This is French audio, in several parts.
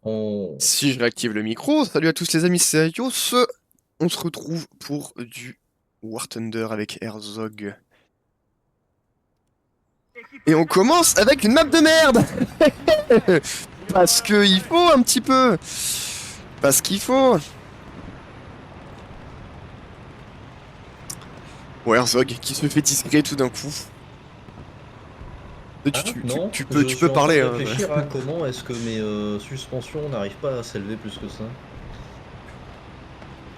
On... Si je réactive le micro, salut à tous les amis, c'est Ayos. On se retrouve pour du War Thunder avec Herzog. Et on commence avec une map de merde. Parce que il faut un petit peu. Parce qu'il faut. Ouais, Herzog qui se fait discret tout d'un coup. Tu, Ah tu, tu, non, tu peux, je tu suis peux en train de parler, hein. réfléchir à comment est-ce que mes suspensions n'arrivent pas à s'élever plus que ça.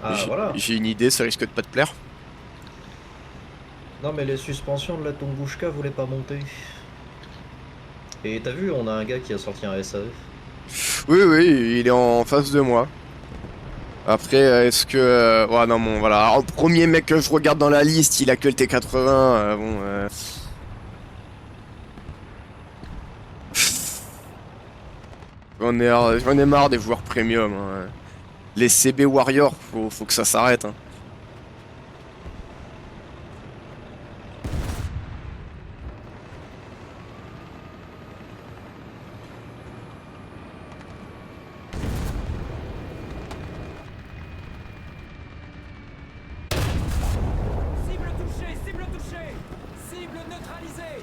Ah voilà. J'ai une idée, ça risque de pas te plaire. Non mais les suspensions de la Tunguska voulaient pas monter. Et t'as vu, on a un gars qui a sorti un SAF. Oui, oui, il est en face de moi. Après, est-ce que... ouais, non, bon, voilà. Alors, le premier mec que je regarde dans la liste, il a que le T80. Bon, j'en ai marre des joueurs premium, hein. Les CB Warriors, faut que ça s'arrête, hein. Cible touchée, cible touchée. Cible neutralisée.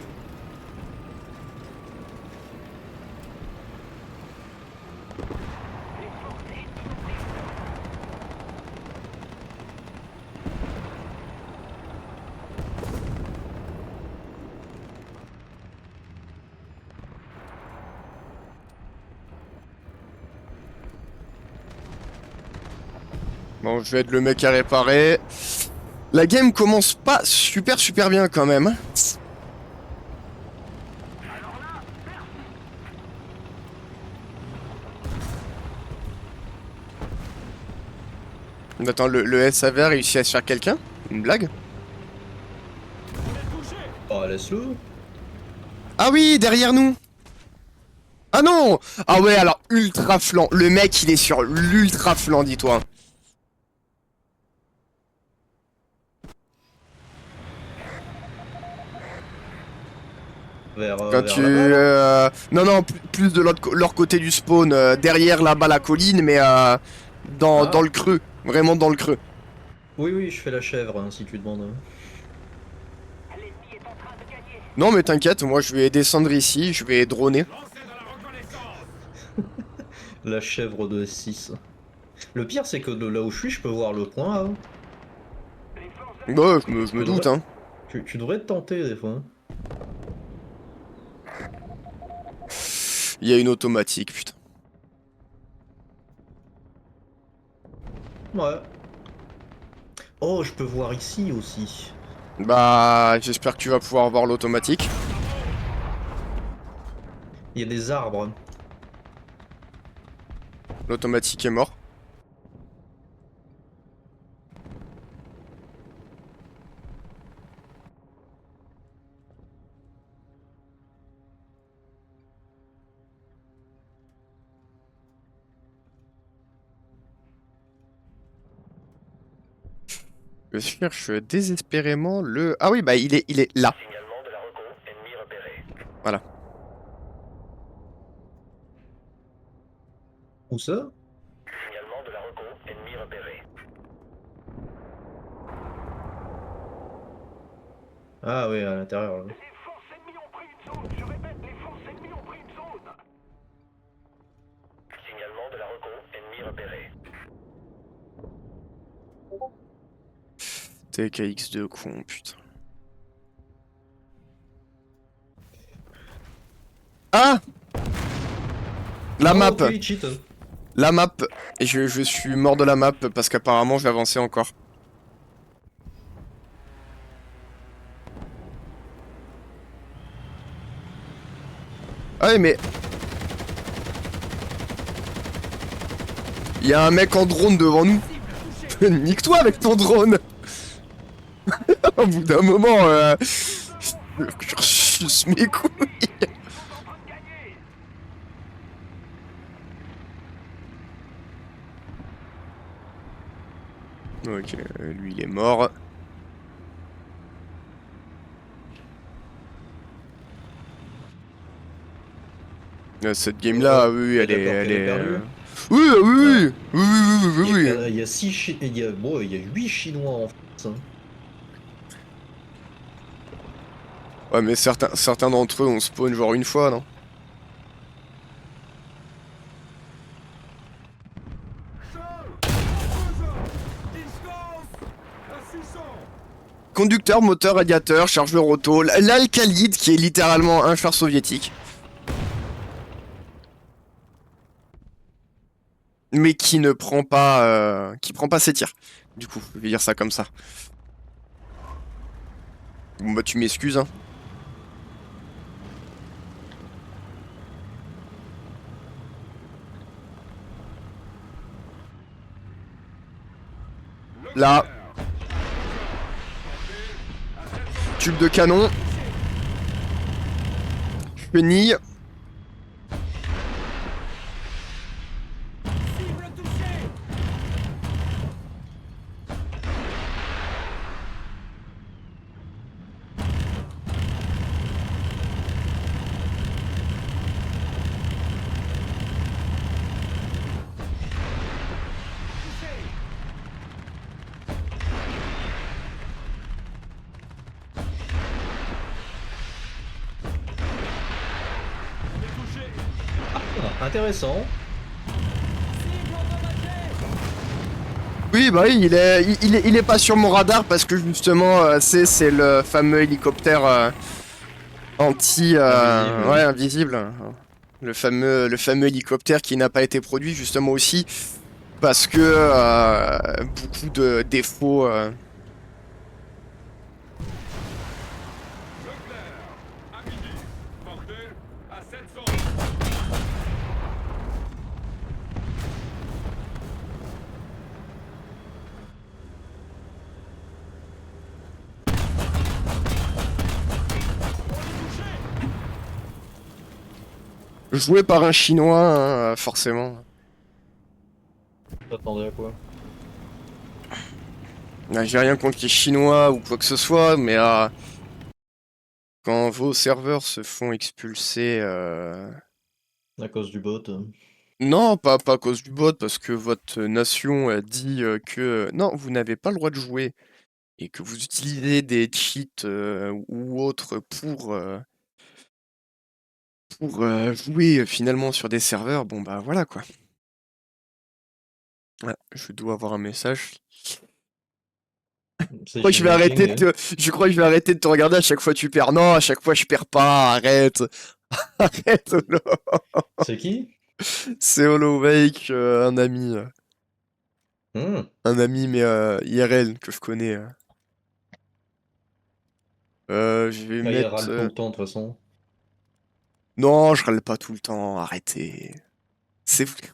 Bon, je vais être le mec à réparer. La game commence pas super bien quand même. Attends, le SAV a réussi à se faire quelqu'un? Une blague? Oh laisse-le. Ah oui, derrière nous! Ah non! Ah ouais, alors ultra flanc. Le mec, il est sur l'ultra flanc, dis-toi. Vers là-bas là. Non, non, plus de leur côté du spawn, derrière là-bas la colline, mais dans Ah le creux. Vraiment dans le creux. oui oui, je fais la chèvre hein, si tu demandes. Non, mais t'inquiète, moi je vais descendre ici, je vais droner. La chèvre de 6. Le pire c'est que de là où je suis, je peux voir le point A. Bah, je me Tu doute, devrais, hein. tu devrais te tenter des fois. Il y a une automatique, putain. Ouais. Oh, je peux voir ici aussi. Bah, j'espère que tu vas pouvoir voir l'automatique. Il y a des arbres. L'automatique est mort. Je cherche désespérément le... Ah oui, bah il est là. Signalement de la recon, ennemi repéré. Voilà. Où ça? Signalement de la recon, ennemi repéré. Ah oui, à l'intérieur là. Les forces ennemies ont pris une zone. Je répète, les forces ennemies ont pris une zone. Signalement de la recon, ennemi repéré. TKX2 con, putain. Ah! La Oh, map! ok, cheat. La map! Et je suis mort de la map parce qu'apparemment je vais avancer encore. Ah oui, mais... Il y a un mec en drone devant nous. Nique-toi avec ton drone! Au bout d'un moment, je suce mes couilles. Ok, lui il est mort. Cette game là, oui, T'es d'accord qu'elle est perdue? Oui, oui, oui, oui, oui, oui, oui, oui. Il y a 6 il y a, bon, il y a 8 Chinois en France. Hein. Ouais, mais certains d'entre eux, on spawn genre une fois, non? Conducteur, moteur, radiateur, chargeur auto, l'alcalide qui est littéralement un char soviétique. Mais qui ne prend pas, qui prend pas ses tirs. Du coup, je vais dire ça comme ça. Bon bah tu m'excuses, hein. Là. Tube de canon. Chenille. Ah, intéressant. Oui, bah oui, il est pas sur mon radar parce que justement, c'est le fameux hélicoptère Invisible. ouais, invisible. Le fameux hélicoptère qui n'a pas été produit justement aussi parce que beaucoup de défauts. Joué par un Chinois, hein, forcément. T'attendais à quoi? J'ai rien contre les Chinois ou quoi que ce soit, mais quand vos serveurs se font expulser, À cause du bot. non, pas à cause du bot, parce que votre nation a dit que non, vous n'avez pas le droit de jouer et que vous utilisez des cheats ou autres pour jouer finalement sur des serveurs. Bon bah voilà quoi. Ah, je dois avoir un message. C'est Je crois que je vais Xi arrêter Jinping. de je crois que je vais arrêter de te regarder à chaque fois tu perds. Non, à chaque fois je perds pas. Arrête, arrête. Holo. C'est qui? C'est Holowake, Hmm. un ami mais IRL que je connais. Je vais Ah, il mettre. râle tout le temps de toute façon. Non, je râle pas tout le temps, arrêtez.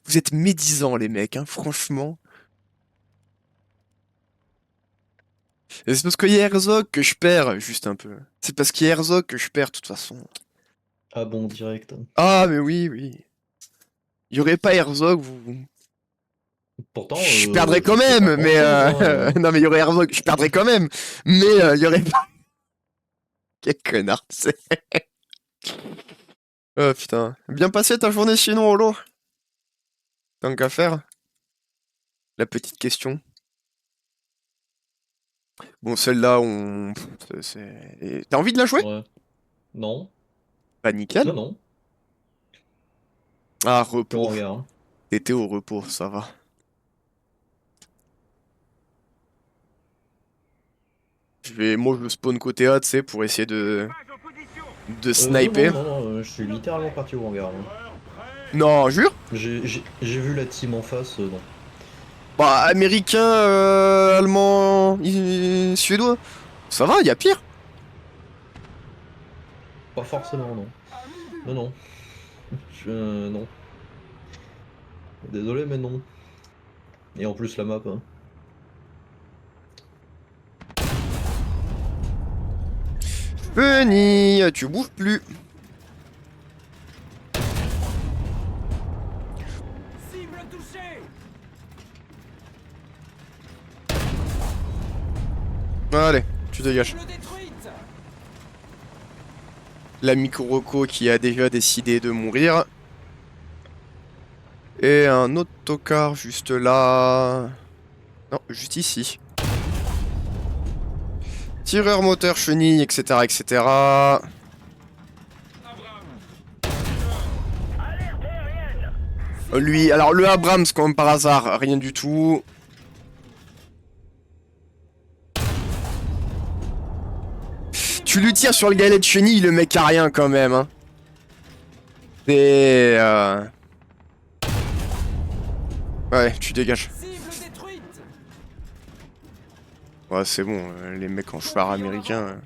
Vous êtes médisants, les mecs, hein, franchement. Et c'est parce qu'il y a Herzog que je perds, juste un peu. C'est parce qu'il y a Herzog que je perds, de toute façon. Ah bon, direct. Ah, mais oui, oui. Il y aurait pas Herzog, Pourtant, je perdrais je quand fais pas même, mais grand-chose. Hein. non, mais il y aurait Herzog, je perdrais quand même. Mais il y aurait pas. Quel connard, c'est. Oh putain. Bien passé ta journée sinon, Holo? Tant qu'à faire. La petite question. Bon, celle-là, on. T'as envie de la jouer? Ouais. Non. Bah, nickel. Non, non. Ah, On repos. regarde. T'étais au repos, ça va. Moi, je spawn côté A, tu sais, pour essayer de Non, non, sniper. non, non, je suis littéralement parti au hangar. Hein. Non, jure? J'ai vu la team en face, non. Bah, américain, allemand, suédois. Ça va, y a pire. Pas forcément, non. Non, non. Non. Désolé, mais non. Et en plus, la map. Hein. Penny, tu bouges plus. Allez, tu dégages. La Rocco qui a déjà décidé de mourir. Et un autocar juste là. Non, juste ici. Tireur moteur, chenille, etc. etc. Lui, alors le Abrams, comme par hasard, rien du tout. Tu lui tires sur le galet de chenille, le mec a rien quand même. Hein. C'est... Ouais, tu dégages. Ouais, c'est bon, les mecs en char américain.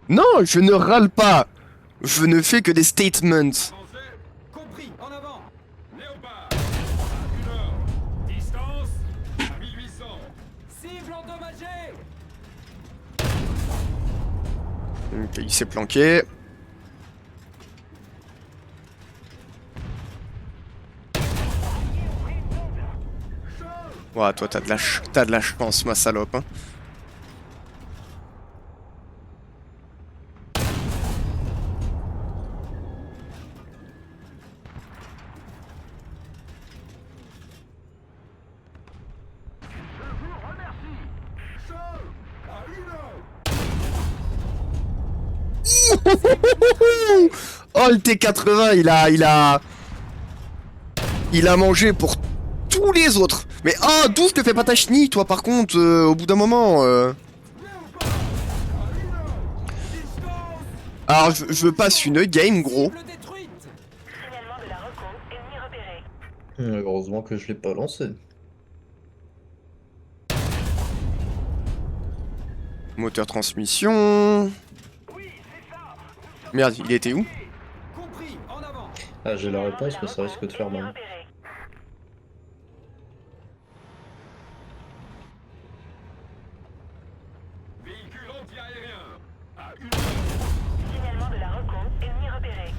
Non, je ne râle pas. Je ne fais que des statements. Compris, en avant. Léopard. À 1 heure. Distance. À 1800. Cible endommagée. Ok, il s'est planqué. Ouais, toi t'as de la chance, ma salope. Hein. Oh, le T80, il a mangé pour tous les autres. Mais oh, d'où je te fais pas ta chenille, toi, par contre, au bout d'un moment. Alors, je passe une game, gros. Signalement de la reco, ennemi repéré. Heureusement que je l'ai pas lancé. Moteur transmission. Merde, il était où? Compris, en avant. Ah, j'ai la Signalement réponse, de mais ça reco, risque de faire ennemi mal. repéré. Véhicule anti-aérien. À 1 heure. Signalement de la reco, ennemi repéré.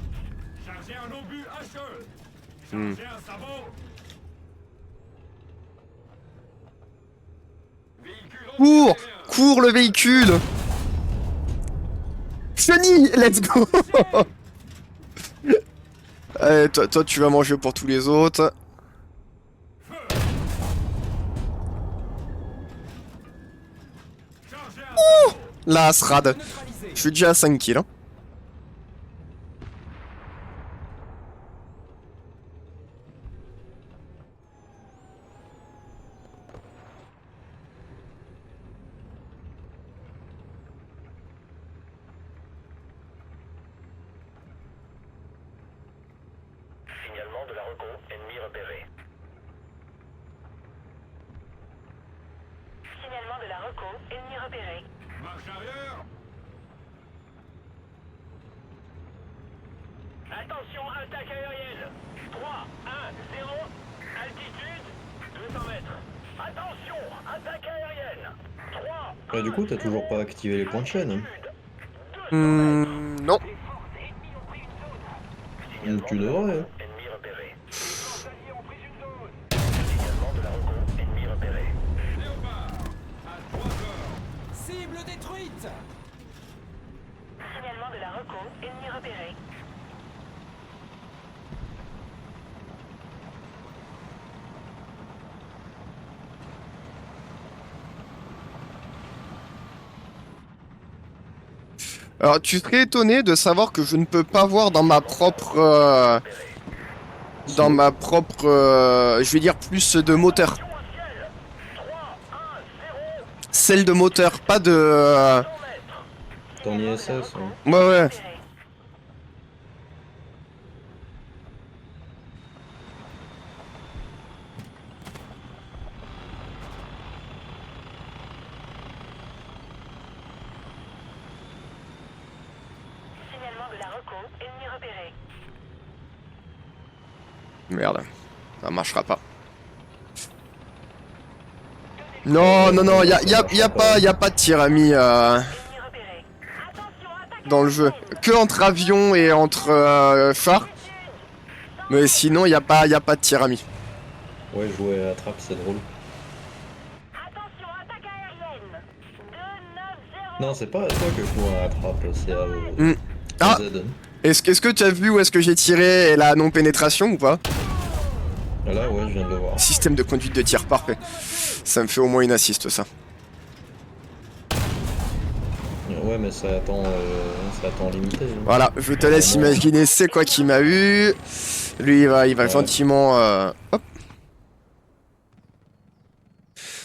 Chargez un obus HE. Hmm. Chargez un sabot. Véhicule Cours! anti-aérien. Cours le véhicule! Chenille! Let's go! Allez, toi, tu vas manger pour tous les autres. Chargez un sabot. La Asrad. Neutralisé. Je suis déjà à 5 kills. Hein. Signalement de la reco, ennemi repéré. Signalement de la reco, ennemi repéré. Marche arrière. Attention, attaque aérienne. 3, 1, 0. Altitude, 200 mètres. Attention, attaque aérienne. 3, Et du coup, t'as toujours pas activé les points de chaîne. Non. Tu devrais. Hein. ennemi repéré. Nos alliés ont pris une zone. Signalement de la reco, ennemi repéré. Léopard, à 3 heures. Cible détruite! Signalement de la reco, ennemi repéré. Alors, tu serais étonné de savoir que je ne peux pas voir dans ma propre... dans ma propre... je vais dire plus de moteur. Celle de moteur, pas de... Ton ISS. Hein. Ouais, ouais. Repéré. Signalement de la reco, ennemi repéré. Merde. Ça marchera pas. Non, non, non, y a pas de tir, ami, Ennemi repéré. Attention, attaque dans le jeu. Que entre avion et entre chars. Mais sinon, y a pas de tir, ami. Ouais, jouer à la trappe, c'est drôle. Non, c'est pas à toi que je dois un attrape, c'est à Hmm. Ah, Z. est-ce que tu as vu où est-ce que j'ai tiré et la non-pénétration ou pas? Là, ouais, je viens de le voir. Système de conduite de tir, parfait. Ça me fait au moins une assist, ça. Ouais, mais ça attend limité. Hein. Voilà, je te laisse imaginer c'est quoi qui m'a eu. Lui, il va Ouais. gentiment... hop.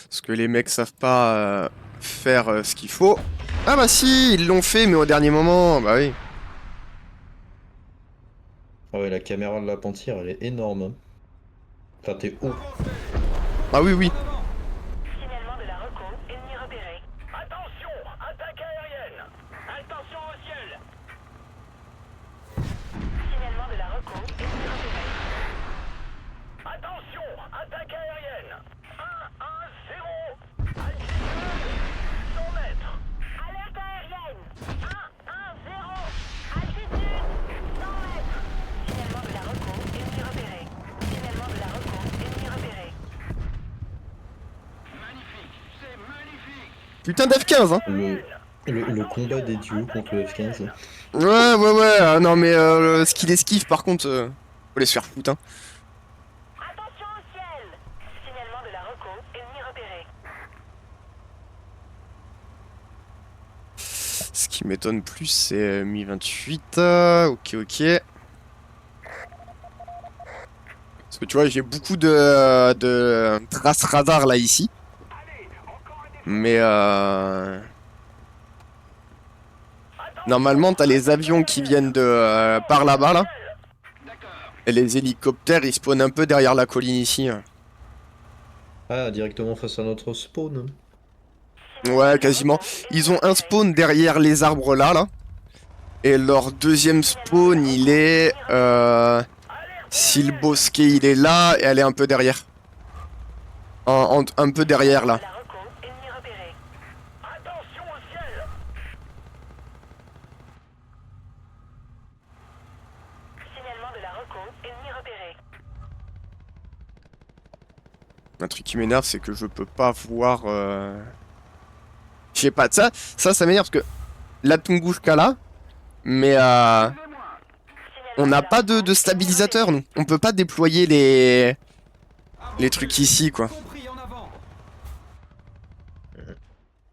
Parce que les mecs savent pas faire ce qu'il faut. Ah bah si, ils l'ont fait, mais au dernier moment, bah oui. Ah ouais, la caméra de la Panthère, elle est énorme. Hein. Enfin, t'es haut. Ah oui, oui. Signalement de la recon, ennemi repéré. Attention, attaque aérienne. Attention au ciel. Signalement de la recon, ennemi repéré. Attention, attaque aérienne. 1-1-0. Altitude 100 mètres. Alerte aérienne. 1-1-0. Altitude 100 mètres. Signalement de la recon, ennemi repéré. Signalement de la recon, ennemi repéré. Magnifique, c'est magnifique. Putain d'F-15, hein. Le combat des dieux contre le F-15. Ouais, non mais ce qu'il esquive, par contre, faut les se faire foutre, hein. Attention au ciel. Signalement de la recon, ennemi repéré. Ce qui m'étonne plus, c'est Mi-28. Ok. Parce que tu vois, j'ai beaucoup de traces radar là, ici. Mais normalement, t'as les avions qui viennent de par là-bas, là. Et les hélicoptères, ils spawnent un peu derrière la colline ici. Ah, directement face à notre spawn. Ouais, quasiment. Ils ont un spawn derrière les arbres là. Et leur deuxième spawn, il est... si le bosquet, il est là, et elle est un peu derrière. Un peu derrière, là. La recon, ennemi repéré. Attention au ciel. Signalement de la recon, ennemi repéré. Un truc qui m'énerve, c'est que je peux pas voir... Je sais pas, ça m'énerve, parce que... La Tunguska, là, mais on n'a pas de stabilisateur, nous. On peut pas déployer les trucs ici, quoi.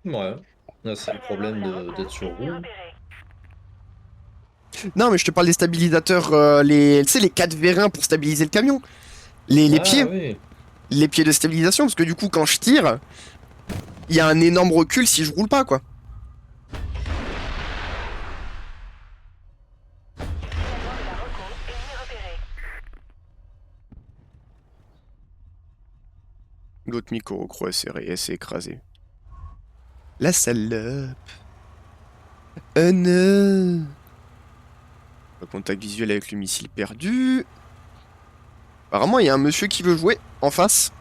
Ouais. Là, c'est le problème d'être sur roue. Non, mais je te parle des stabilisateurs, tu sais, les 4 vérins pour stabiliser le camion. Les Ah, pieds. oui. Les pieds de stabilisation, parce que du coup, quand je tire, il y a un énorme recul si je roule pas, quoi. Signalement de la recon, ennemi repéré. L'autre micro s'est écrasé. La salope. Oh non. Contact visuel avec le missile perdu. Apparemment, il y a un monsieur qui veut jouer en face.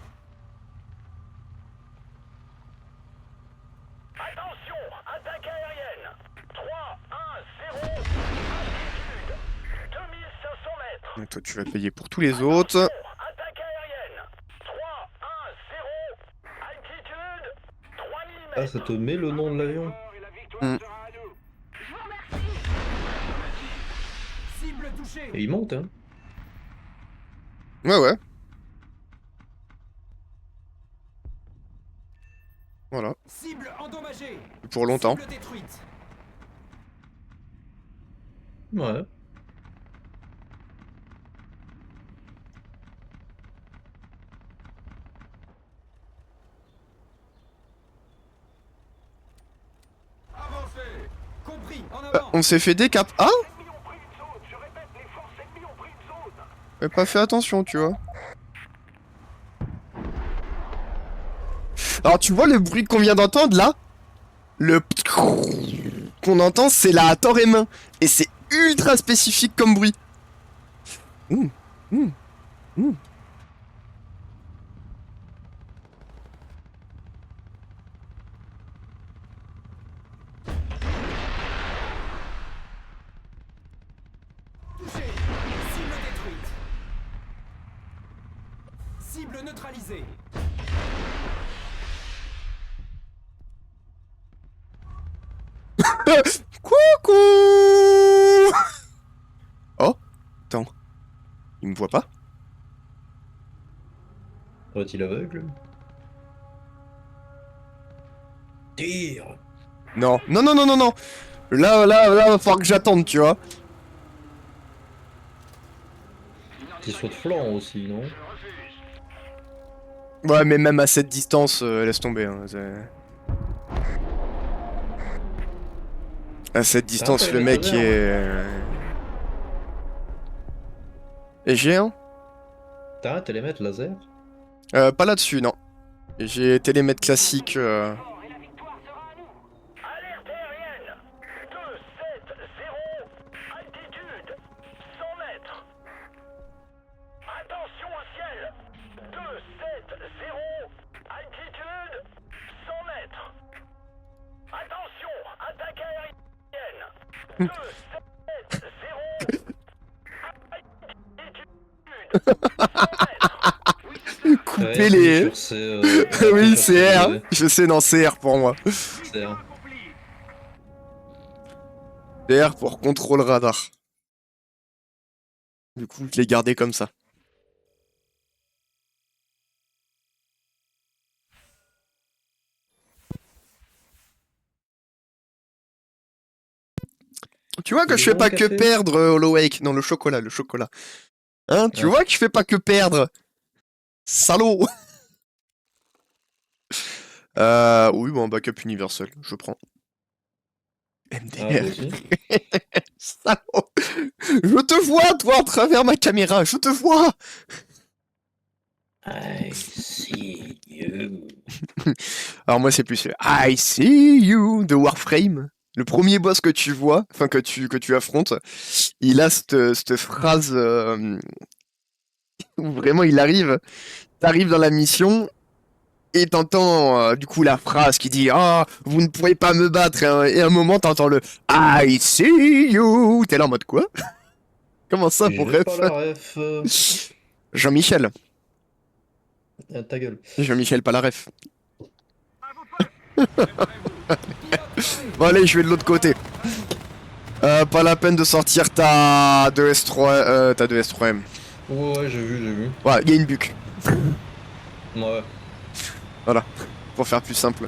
Attention, attaque aérienne. 3-1-0. Altitude 2500 mètres. Et toi, tu vas payer pour tous les autres. Attaque aérienne. 3-1-0. Altitude 3000 mètres. Ah, ça te met le nom de l'avion. Et la victoire Mm. sera à nous. Cible touchée. Et il monte, hein. Ouais. Voilà. Cible endommagée. Pour longtemps. Cible détruite. Ouais. Avancez. Compris. En avant. On s'est fait des caps. Ah, Ennemis ont pris une zone. Je répète, les forces ennemies ont pris une zone. j'ai pas fait attention, tu vois. Alors, tu vois le bruit qu'on vient d'entendre, là? Le qu'on entend, c'est la Torrémain. Et c'est ultra spécifique comme bruit. Touché. Cible détruite. Cible neutralisée. Coucou. Oh, attends. Il me voit pas? Est-il aveugle? Tire! Non, non, non, non, non, non. Là, va falloir que j'attende, tu vois. Petit saut de flanc aussi, non? Ouais, mais même à cette distance, laisse tomber. Hein, à cette distance, t'as le les mec lasers, est géant. T'as un télémètre laser? Pas là-dessus, non. J'ai télémètre classique. Et la victoire sera à nous. Alerte aérienne. 270. Altitude 100 mètres. Attention au ciel. 270. Altitude 100 mètres. Attention, attaque aérienne. 270. Altitude 100 mètres. Couper les. Oui, c'est R. Je sais, non, c'est R pour moi. C'est R. C'est R pour contrôle radar. Du coup, je l'ai gardé comme ça. Tu vois que Il je est fais bon, pas le que café perdre Hollow Wake. Non, le chocolat, le chocolat. Hein, tu Ouais. vois que je fais pas que perdre. Salaud. Oui, bon, backup universel, je prends. Ah, MDR. moi aussi. Salaud. Je te vois, toi, à travers ma caméra, je te vois. I see you. Alors moi, c'est plus I see you de Warframe. Le premier boss que tu vois, enfin que tu affrontes, il a cette phrase où vraiment il arrive, t'arrives dans la mission et t'entends du coup la phrase qui dit ah vous ne pourrez pas me battre et à un moment t'entends le I see you. T'es là en mode quoi? Comment ça mon J'ai ref? pas la ref. Jean-Michel. Ta gueule. Jean-Michel pas la ref. Bon allez, je vais de l'autre côté. Pas la peine de sortir ta 2S3, ta 2S3M. Ouais, j'ai vu. Ouais, il y a une buque. Ouais. Voilà, pour faire plus simple.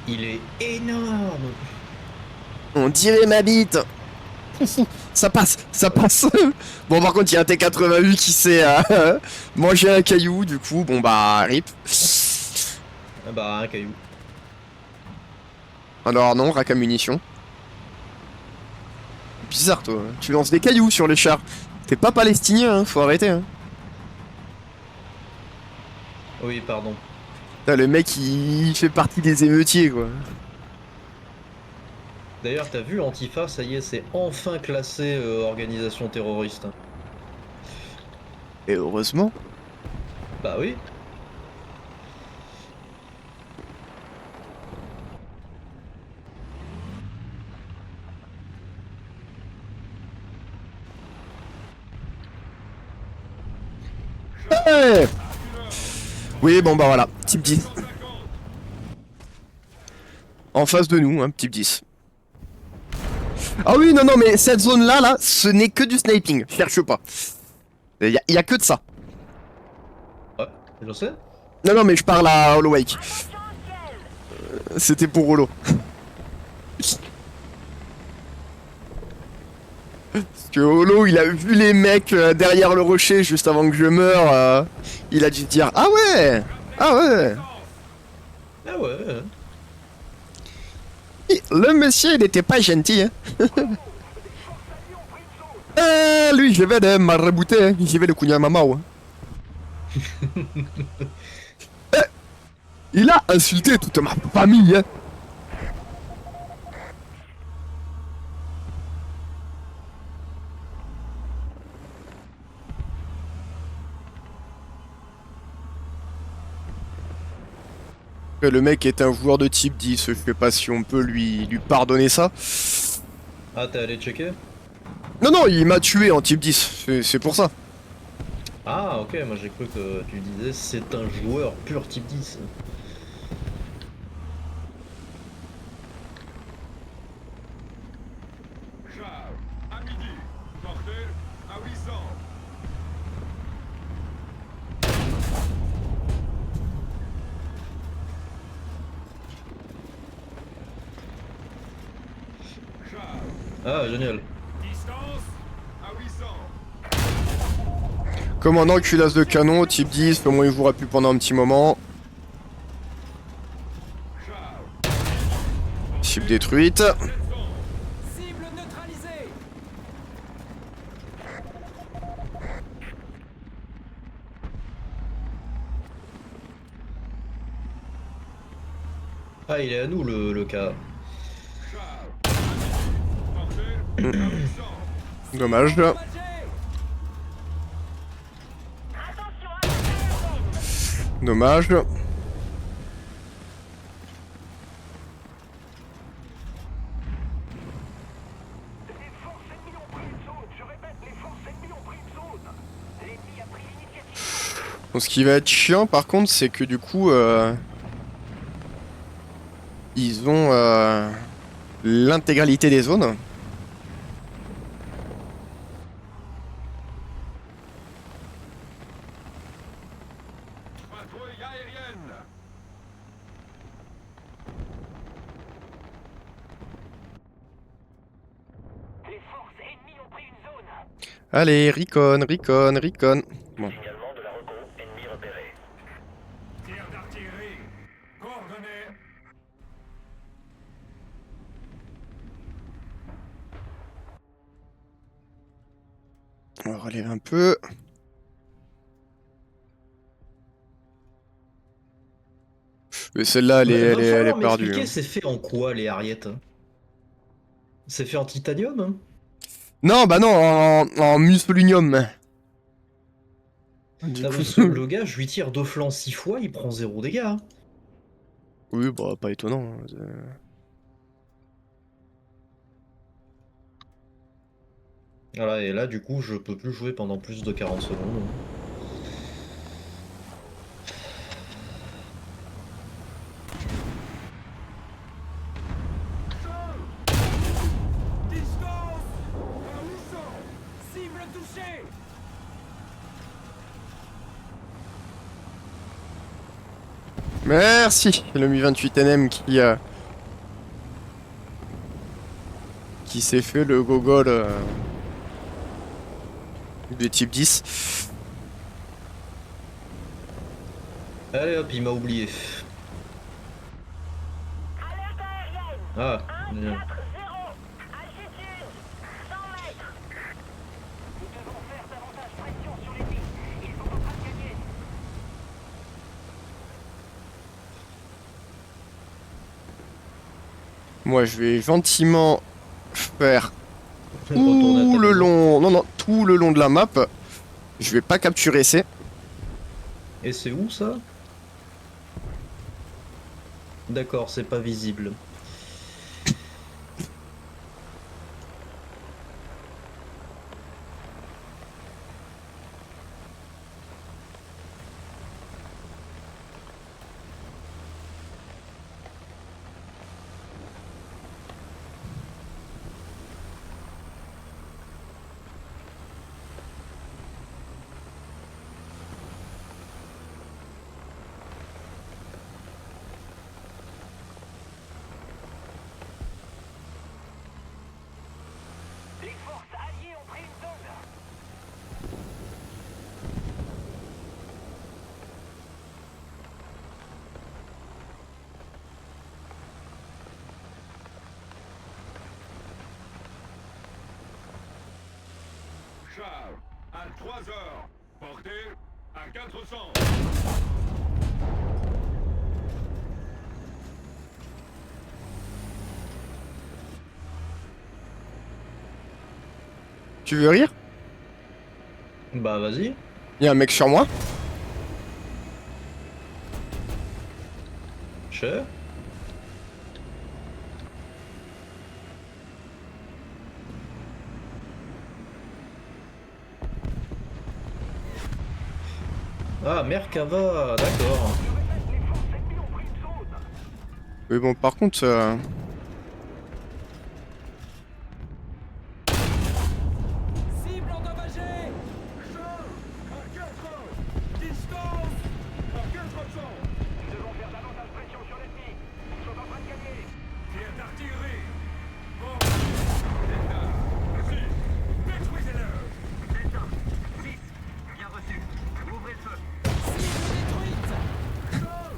Il est énorme. On dirait ma bite. Ça passe, ça passe. Bon, par contre, il y a un T88 qui s'est mangé un caillou, du coup, bon bah, rip. Ah bah, un caillou. Alors non, rack à munitions. Bizarre, toi. Tu lances des cailloux sur les chars. T'es pas palestinien, hein, faut arrêter. Hein. Oui, pardon. Putain, le mec, il fait partie des émeutiers, quoi. D'ailleurs, t'as vu, Antifa, ça y est, c'est enfin classé organisation terroriste. Et heureusement. Bah oui. Hey oui, bon bah voilà, type 10. En face de nous, hein, type 10. Ah oui, non, non, mais cette zone-là, là, ce n'est que du sniping, cherche pas. Y a que de ça. Ouais, je sais. Non, non, mais je parle à Hollow Wake. C'était pour Holo. Parce que Holo, il a vu les mecs derrière le rocher juste avant que je meure. Il a dû se dire ah ouais, ah ouais. Ah ouais. Le monsieur, il était pas gentil. Hein. Lui, je vais de marabouter. Hein. Je vais de cogner ma maman. Il a insulté toute ma famille. Hein. Le mec est un joueur de type 10, je sais pas si on peut lui pardonner ça. Ah, t'es allé checker? Non, non, il m'a tué en type 10, c'est pour ça. Ah, ok, moi j'ai cru que tu disais c'est un joueur pur type 10. Ah, génial. Distance à 800. Commandant culasse de canon, type 10, au moins il jouera plus pendant un petit moment. Cible détruite. 700. Cible neutralisée. Ah, il est à nous le cas. Portée à 800. Dommage. Endommagé. Attention, attaque aérienne. Dommage. Les forces ennemies ont pris une zone. Je répète, les forces ennemies ont pris une zone. L'ennemi a pris l'initiative. Bon, ce qui va être chiant par contre, c'est que du coup, ils ont l'intégralité des zones. Patrouille aérienne. Les forces ennemies ont pris une zone. Allez, recon, recon, recon. Bon. Signalement de la reco. Ennemi repéré. Tir d'artillerie. Coordonnées. On va relever un peu. Mais celle-là, elle est, Va elle est, elle est falloir perdue. m'expliquer, Hein. c'est fait en quoi les Harriet? C'est fait en titanium, hein? Non, bah non, en mussolinium. Du Ah, coup, parce que le gars, je lui tire de flanc 6 fois, il prend 0 dégâts. Hein. oui, bah pas étonnant. Hein. Voilà, et là, du coup, je peux plus jouer pendant plus de 40 secondes. Distance à 800. Cible touchée. Merci, le Mi-28NM qui s'est fait le gogol du type 10. Allez hop, il m'a oublié. Alerte aérienne. Ah, 1, bien. 4, 0. Altitude 100 mètres. Nous devons faire davantage pression sur l'ennemi. Ils sont en train de gagner. Moi, je vais gentiment faire Retourne à tout ta le maison. long, non, non, tout le long de la map. Je vais pas capturer C. Et c'est où ça? D'accord, c'est pas visible. Les forces alliées ont pris une zone. Charles à 3 heures. Portée à 400. Tu veux rire? Bah vas-y. Il y a un mec sur moi. Cher. Ah, Merkava, d'accord. Les forces ennemies ont pris une zone. Mais bon, par contre, Cible endommagée. Charles à 4. Distance à 400. Nous devons faire davantage pression sur l'ennemi. Ils sont en train de gagner. Tir d'artillerie. Coordonnées.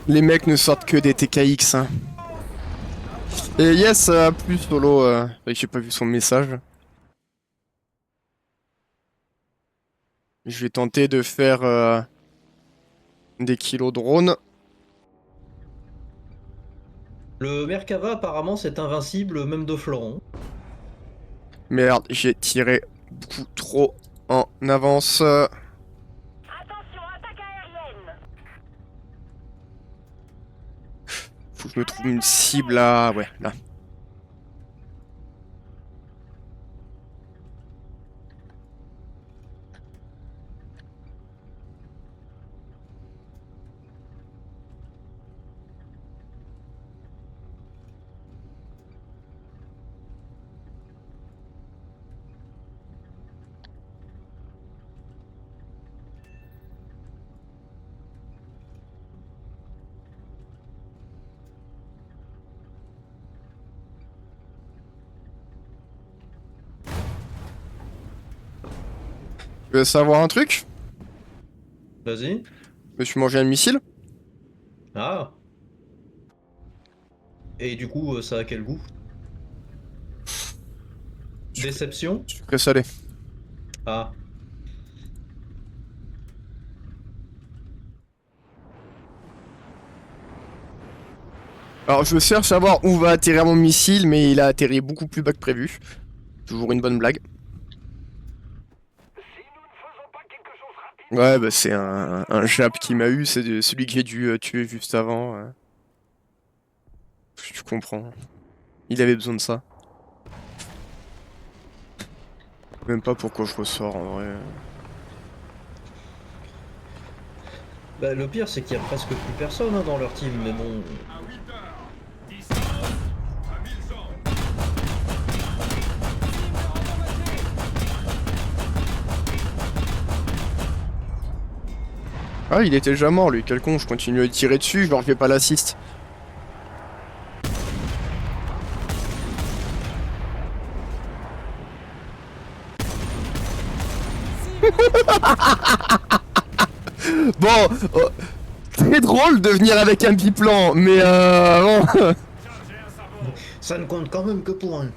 Les mecs ne sortent que des TKX. Hein. Et yes, plus solo. J'ai pas vu son message. Je vais tenter de faire des kilos drone. Le Merkava, apparemment, c'est invincible, même de flanc. Merde, j'ai tiré beaucoup trop en avance. Attention, attaque aérienne. Faut que je me trouve une cible là. Ouais, là. Tu veux savoir un truc? Vas-y. Je me suis mangé un missile. Ah. Et du coup, ça a quel goût? Déception? Sucré salé. Ah. Alors je cherche à savoir où va atterrir mon missile, mais il a atterri beaucoup plus bas que prévu. Toujours une bonne blague. Ouais, bah c'est un Jap qui m'a eu, c'est celui que j'ai dû tuer juste avant. Tu comprends. Il avait besoin de ça. Même pas pourquoi je ressors en vrai. Bah, le pire, c'est qu'il y a presque plus personne hein, dans leur team, mais bon. À 8 heures. Distance à 1100. Ah, il était déjà mort lui, quel con, je continue à tirer dessus, je leur fais pas l'assist. Bon, très drôle de venir avec un biplan, mais bon. Chargez un sabot. Ça ne compte quand même que pour un.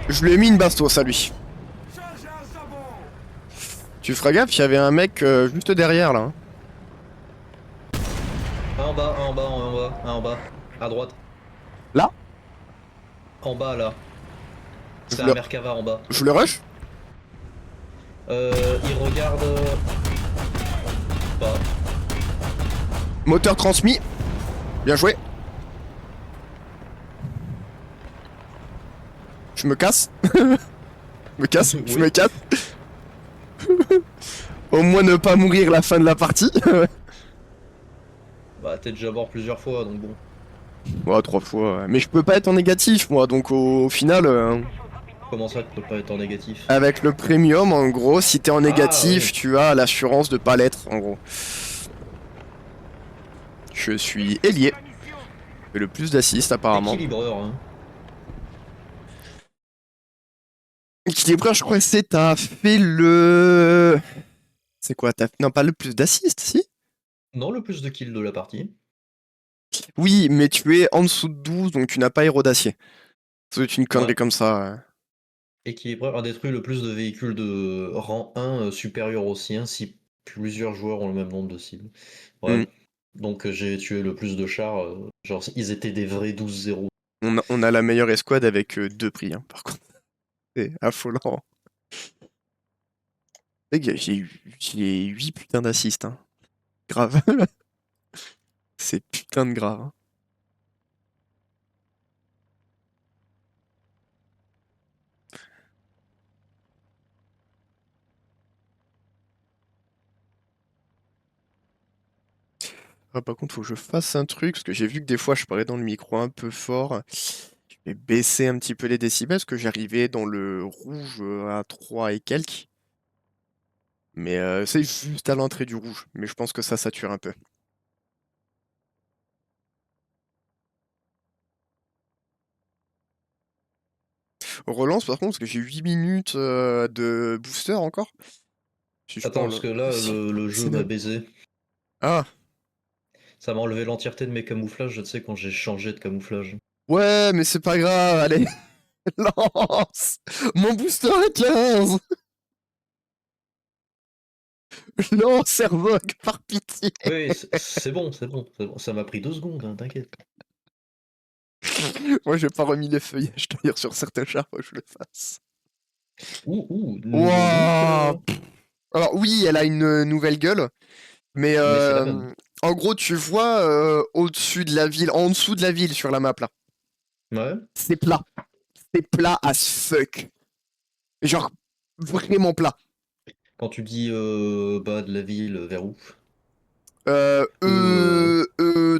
Je lui ai mis une bastos à lui. Chargez un sabot. Tu feras gaffe, il y avait un mec juste derrière là. Hein. Un en bas, un en bas, un en bas, un en bas. À droite. Là? En bas, là. C'est Je un le- Merkava en bas. Je le rush? Il regarde. Pas. Moteur transmis. Bien joué. Je me casse. Je Oui. me casse. Au moins ne pas mourir la fin de la partie. Bah, t'es déjà mort plusieurs fois, donc bon. Ouais, 3 fois. Ouais. Mais je peux pas être en négatif, moi. Donc au final, Comment ça, tu peux pas être en négatif? avec le premium, en gros, si t'es en négatif, oui. tu as l'assurance de pas l'être, en gros. Je suis ailier. Je fais le plus d'assist, apparemment. Équilibreur, hein. Équilibreur, je crois que c'est t'as fait le... C'est quoi, t'as... Non, pas le plus d'assist, si? Non, le plus de kills de la partie. Oui, mais tu es en dessous de 12, donc tu n'as pas héros d'acier. Ça doit être une connerie Ouais. comme ça. Ouais. Équilibreur a détruit le plus de véhicules de rang 1 supérieur au sien si plusieurs joueurs ont le même nombre de cibles. Ouais. Mm. Donc j'ai tué le plus de chars. Genre, ils étaient des vrais 12-0. On a la meilleure escouade avec 2 prix, hein, par contre. C'est affolant. Les gars, j'ai 8 putains d'assist, hein. Grave. C'est putain de grave. Hein. Ah, par contre, faut que je fasse un truc, parce que j'ai vu que des fois je parlais dans le micro un peu fort. Je vais baisser un petit peu les décibels, parce que j'arrivais dans le rouge à 3 et quelques. Mais c'est juste à l'entrée du rouge. Mais je pense que ça sature un peu. Relance par contre, parce que j'ai 8 minutes de booster encore. Si je Attends, prends parce que là, si, le c'est jeu m'a de- baisé. Ah, Ça m'a enlevé l'entièreté de mes camouflages, je sais, quand j'ai changé de camouflage. ouais, mais c'est pas grave, allez, lance! Mon booster est 15! Lance, Servogue, par pitié! Oui, c'est bon, c'est bon, c'est bon. Ça m'a pris 2 secondes, hein, t'inquiète. Moi, j'ai pas remis les feuillages d'ailleurs sur certains chars, faut que je le fasse. Nouveau look, Wouah! Alors oui, elle a une nouvelle gueule, mais mais c'est la même. en gros, tu vois au-dessus de la ville, en dessous de la ville sur la map là, Ouais. c'est plat. C'est plat as fuck. Genre, vraiment plat. Quand tu dis bas de la ville, vers où? E4,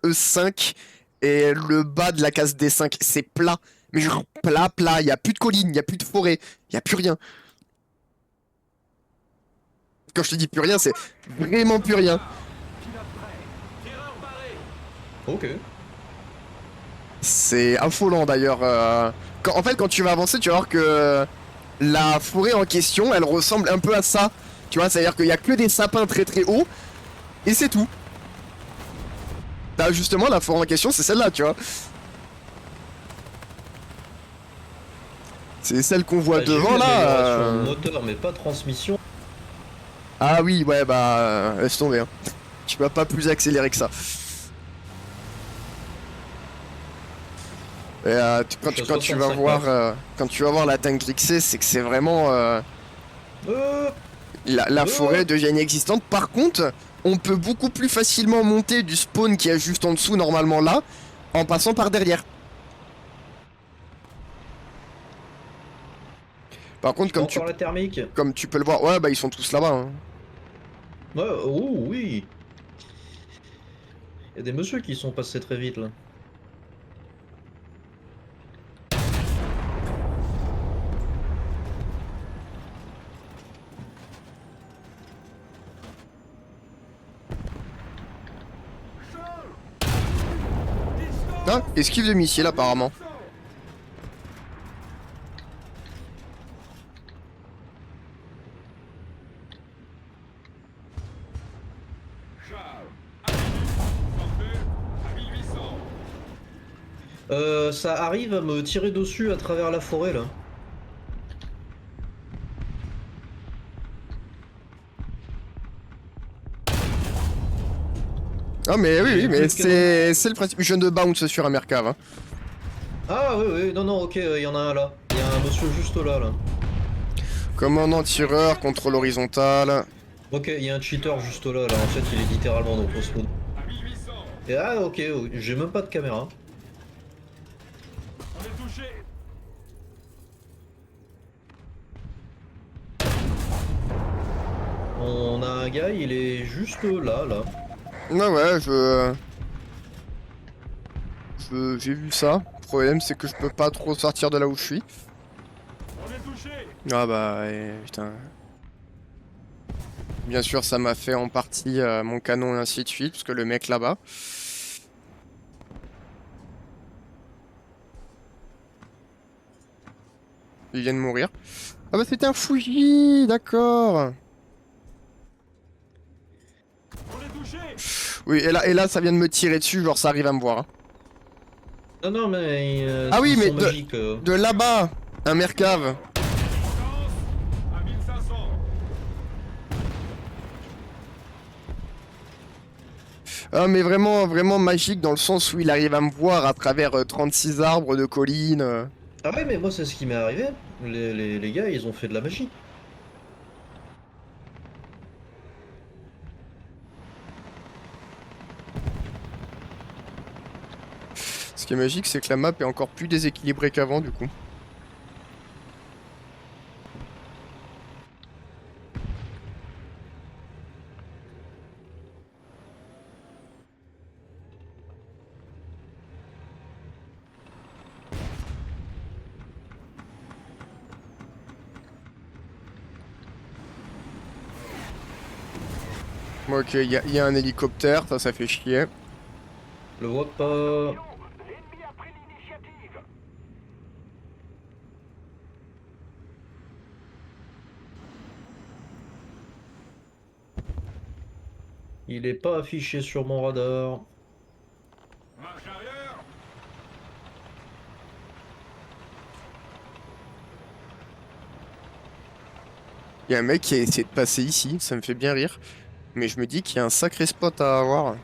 E5 et le bas de la case D5, c'est plat. Mais genre plat, plat, il y a plus de collines, il y a plus de forêt, il y a plus rien. Quand je te dis plus rien, c'est vraiment plus rien. Pilote prêt. Tireur barré. Ok. C'est affolant d'ailleurs. En fait, quand tu vas avancer, tu vas voir que la forêt en question, elle ressemble un peu à ça. Tu vois, c'est-à-dire qu'il y a que des sapins très très hauts et c'est tout. Bah justement, la forêt en question, c'est celle-là, tu vois. C'est celle qu'on voit Bah, j'ai vu devant là. l'amélioration moteur, mais pas transmission. Ah oui, ouais, bah, laisse tomber. Hein. Tu vas pas plus accélérer que ça. Et, quand tu vas 65 voir, mètres. quand tu vas voir la tank Grixé, c'est que c'est vraiment Euh, la forêt devient inexistante. Par contre, on peut beaucoup plus facilement monter du spawn qui est juste en dessous normalement là, en passant par derrière. Par contre, encore la thermique. comme tu peux le voir, ouais, bah ils sont tous là-bas. Hein. Ouais, oh oui. Il y a des messieurs qui sont passés très vite là. Ah, esquive de missile apparemment. Char. Sortez. À 1800. Ça arrive à me tirer dessus à travers la forêt là. Ah mais oui, J'ai oui, mais plus de c'est le principe. Je viens de bounce sur un Mercav. Hein. Ah oui, oui, non, non, ok, il y en a un là. Il y a un monsieur juste là, là. Commandant tireur, contrôle horizontal. Ok, il y a un cheater juste là, là. En fait, il est littéralement dans le spawn. À 1800. Et ah, ok, j'ai même pas de caméra. On est touché. On a un gars, il est juste là, là. Ouais, ouais, j'ai vu ça. Le problème, c'est que je peux pas trop sortir de là où je suis. On est touché. Ah bah, putain. Bien sûr, ça m'a fait en partie mon canon et ainsi de suite, parce que le mec là-bas. Il vient de mourir. Ah bah c'était un Fuji, d'accord. On est touché. Oui, et là, ça vient de me tirer dessus, genre ça arrive à me voir. Hein. Non, non, mais Ah oui, ils mais sont magiques. de là-bas, un Mercav. Distance. À 1500. Ah mais vraiment, vraiment magique dans le sens où il arrive à me voir à travers 36 arbres de collines. Ah ouais, mais moi, c'est ce qui m'est arrivé. Les gars, ils ont fait de la magie. Ce qui est magique, c'est que la map est encore plus déséquilibrée qu'avant du coup. Ok, y a un hélicoptère, ça fait chier. Le vois pas. L'ennemi a pris l'initiative. Il est pas affiché sur mon radar. Marche arrière. Y a un mec qui a essayé de passer ici, ça me fait bien rire. Mais je me dis qu'il y a un sacré spot à avoir.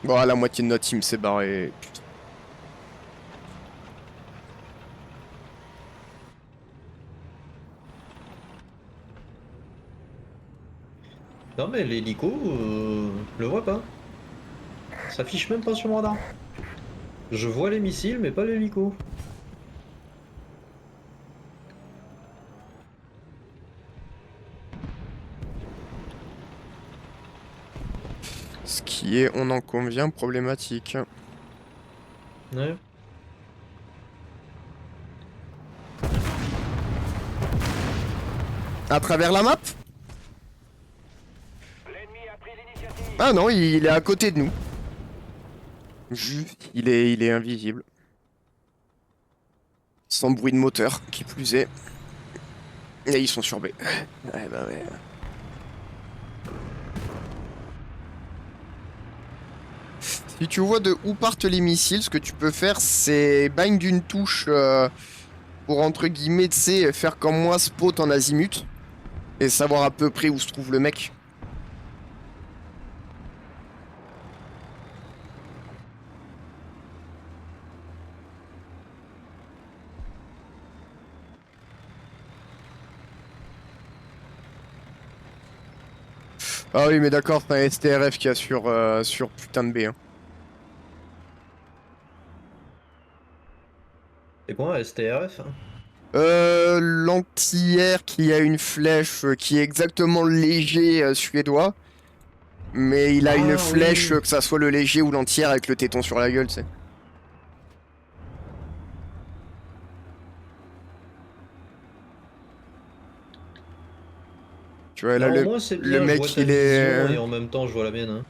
Bon, la moitié de notre team s'est barrée. Putain. Non mais l'hélico, le vois pas. Ça s'affiche même pas sur mon radar. Je vois les missiles mais pas l'hélico. Ce qui est, on en convient, problématique. Ouais. À travers la map? L'ennemi a pris l'initiative. Ah non, il est à côté de nous. Juste, il est invisible. Sans bruit de moteur, qui plus est. Et ils sont sur B. Ouais, bah ouais. Si tu vois de où partent les missiles, ce que tu peux faire, c'est bind d'une touche pour, entre guillemets, tu sais, faire comme moi, spot en azimut. Et savoir à peu près où se trouve le mec. Ah oui, mais d'accord, c'est un STRF qui a sur putain de B. Hein. C'est quoi un STRF? L'anti-air qui a une flèche qui est exactement le léger suédois. Mais il a une Ah, flèche, oui. que ça soit le léger ou l'anti-air avec le téton sur la gueule, tu sais. Tu vois, là, Alors, au moins c'est le bien, je vois mec, ta il est... vision et en même temps je vois la mienne. Hein.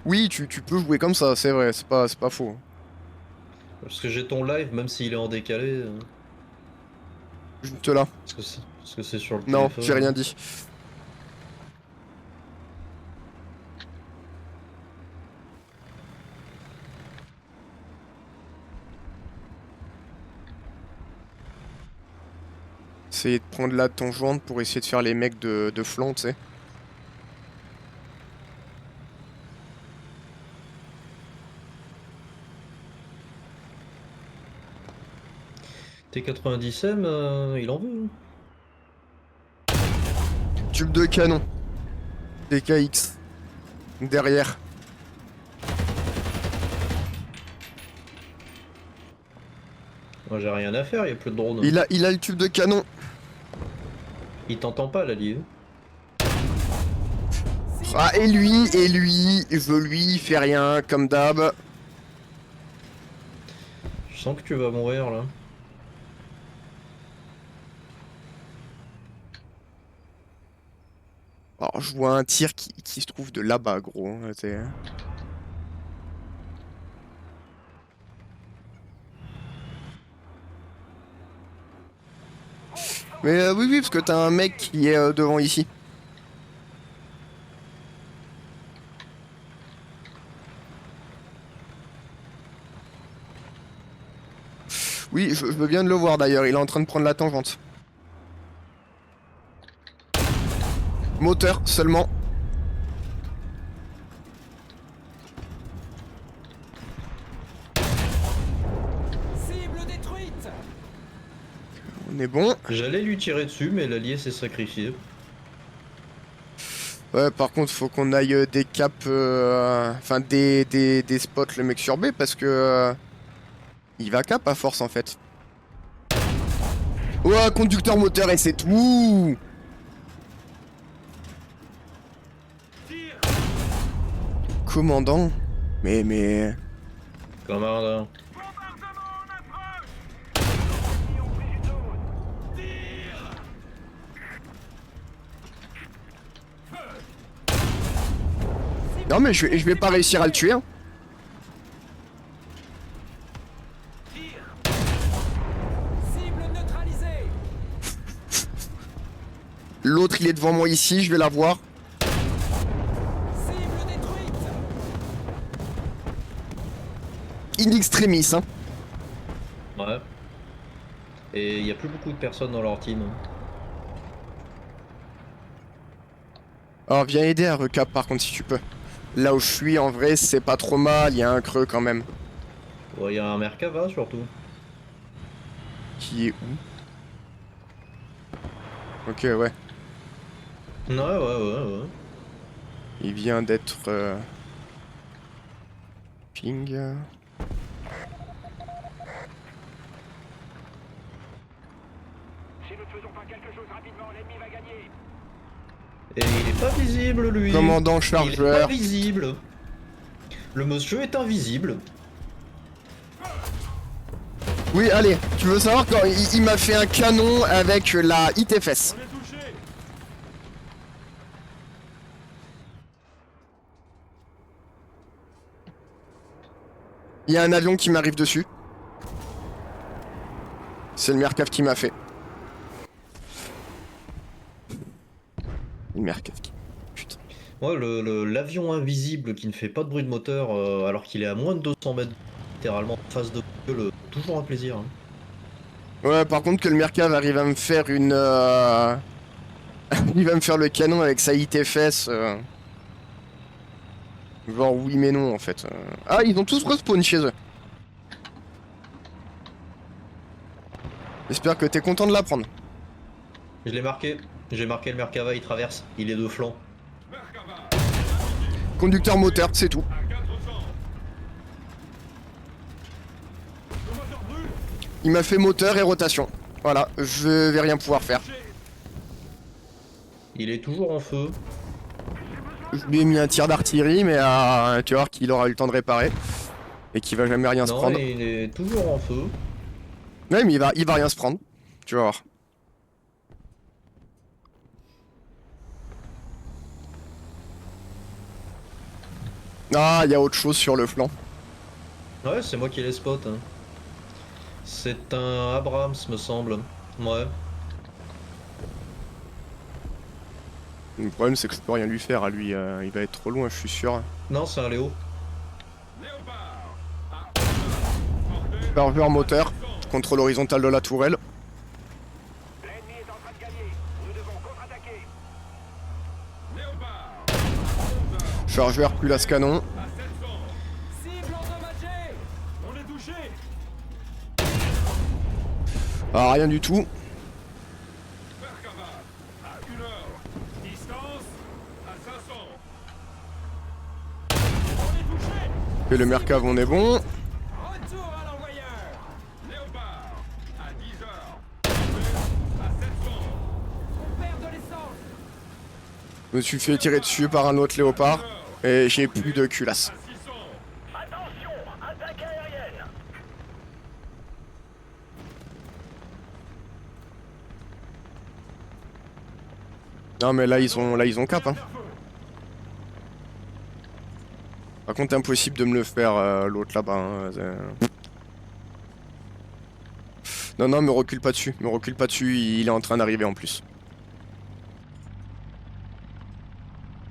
Oui, tu peux jouer comme ça, c'est vrai, c'est pas faux. Parce que j'ai ton live, même s'il est en décalé. Juste là. Parce que c'est sur le Non, téléphone. j'ai rien dit. Essayer de prendre la tangente pour essayer de faire les mecs de flanc, tu sais. T90M, il en veut. Hein. Tube de canon. DKX. Derrière. Moi j'ai rien à faire, il y a plus de drone. Il a le tube de canon. Il t'entend pas l'allié. Ah, et lui, je lui fais rien, comme d'hab. Je sens que tu vas mourir là. Alors, je vois un tir qui se trouve de là-bas, gros. Hein, t'sais. Mais oui, oui, parce que t'as un mec qui est devant ici. Oui, je veux bien de le voir d'ailleurs, il est en train de prendre la tangente. Moteur seulement. Cible détruite. On est bon. J'allais lui tirer dessus, mais l'allié s'est sacrifié. Ouais, par contre, faut qu'on aille des caps, enfin des spots le mec sur B parce que il va cap à force en fait. Ouais, conducteur moteur et c'est tout. Commandant. Mais. Camarade. Bombardement en approche. Ennemis ont pris une zone. Non mais je vais pas réussir à le tuer. Hein. Cible neutralisée. L'autre il est devant moi ici, je vais l'avoir. Cible détruite. In extremis, hein. Ouais. Et il y a plus beaucoup de personnes dans leur team. Alors viens aider à recap par contre si tu peux. Là où je suis en vrai c'est pas trop mal, il y a un creux quand même. Ouais, il y a un Merkava surtout. Qui est où? Ok ouais. Ouais. Il vient d'être... Ping... Si nous ne faisons pas quelque chose rapidement, l'ennemi va gagner. Et il est pas visible lui. Commandant Il est chargeur. pas visible. Le monsieur est invisible. Oui allez, tu veux savoir quand il m'a fait un canon avec la ITFS. On est touché. Il y a un avion qui m'arrive dessus. C'est le Mercav qui m'a fait. Le Mercav qui... Putain. Ouais, l'avion invisible qui ne fait pas de bruit de moteur alors qu'il est à moins de 200 mètres littéralement en face de toujours un plaisir. Hein. Ouais, par contre que le Mercav arrive à me faire une... il va me faire le canon avec sa ITFS. Genre oui mais non en fait. Ah ils ont tous respawn chez eux. J'espère que t'es content de l'apprendre. Je l'ai marqué. J'ai marqué le Merkava, il traverse. Il est de flanc. Merkava. Conducteur moteur, c'est tout. À 400. Le moteur brûle. Il m'a fait moteur et rotation. Voilà, je vais rien pouvoir faire. Touché. Il est toujours en feu. Je lui ai mis un tir d'artillerie mais tu vas voir qu'il aura eu le temps de réparer. Et qu'il va jamais rien se Non, prendre. il est toujours en feu. Ouais mais il va rien se prendre. Tu vas voir. Ah, il y a autre chose sur le flanc. Ouais, c'est moi qui les spot. Hein. C'est un Abrams, me semble. Ouais. Le problème c'est que je peux rien lui faire à lui, il va être trop loin je suis sûr. Non, c'est un Léo. Léopard. À Chargeur moteur, contrôle horizontal de la tourelle. L'ennemi est en train de gagner. Nous devons contre-attaquer. Léopard. Chargeur culasse canon. À 700. Cible endommagée. On est touché. Ah rien du tout. Merkava. À 1 heure. Distance. À 500. On est touché. Et le Mercav on est bon. Retour à l'envoyeur. Léopard. À 10 heures. À 700. On perd de l'essence. Je me suis fait tirer dessus par un autre léopard. Et j'ai plus de culasse. À 600. Attention, attaque aérienne. Non mais là ils ont cap hein. Par contre impossible de me le faire l'autre là-bas. Hein, non non me recule pas dessus, il est en train d'arriver en plus.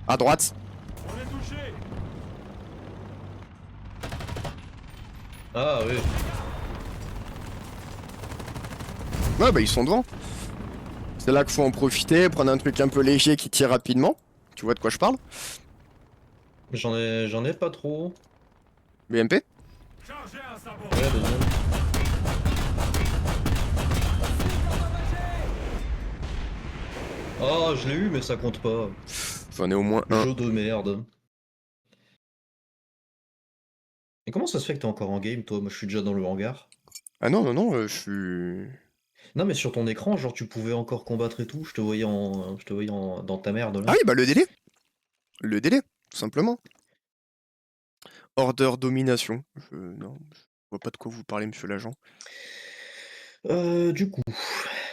À droite. On est touché. Ah oui. Ouais bah ils sont devant. C'est là qu'il faut en profiter, prendre un truc un peu léger qui tire rapidement. Tu vois de quoi je parle? J'en ai pas trop. BMP? Chargez un sabot. Ouais, deuxième. Oh, je l'ai eu, mais ça compte pas. J'en ai au moins un. Jeu de merde. Et comment ça se fait que t'es encore en game, toi? Moi, je suis déjà dans le hangar. Ah non non non, je suis... Non, mais sur ton écran, genre, tu pouvais encore combattre et tout. Je te voyais dans ta merde, là. Ah oui bah le délai. Le délai, tout simplement. Order domination. Non, je vois pas de quoi vous parlez monsieur l'agent. Du coup,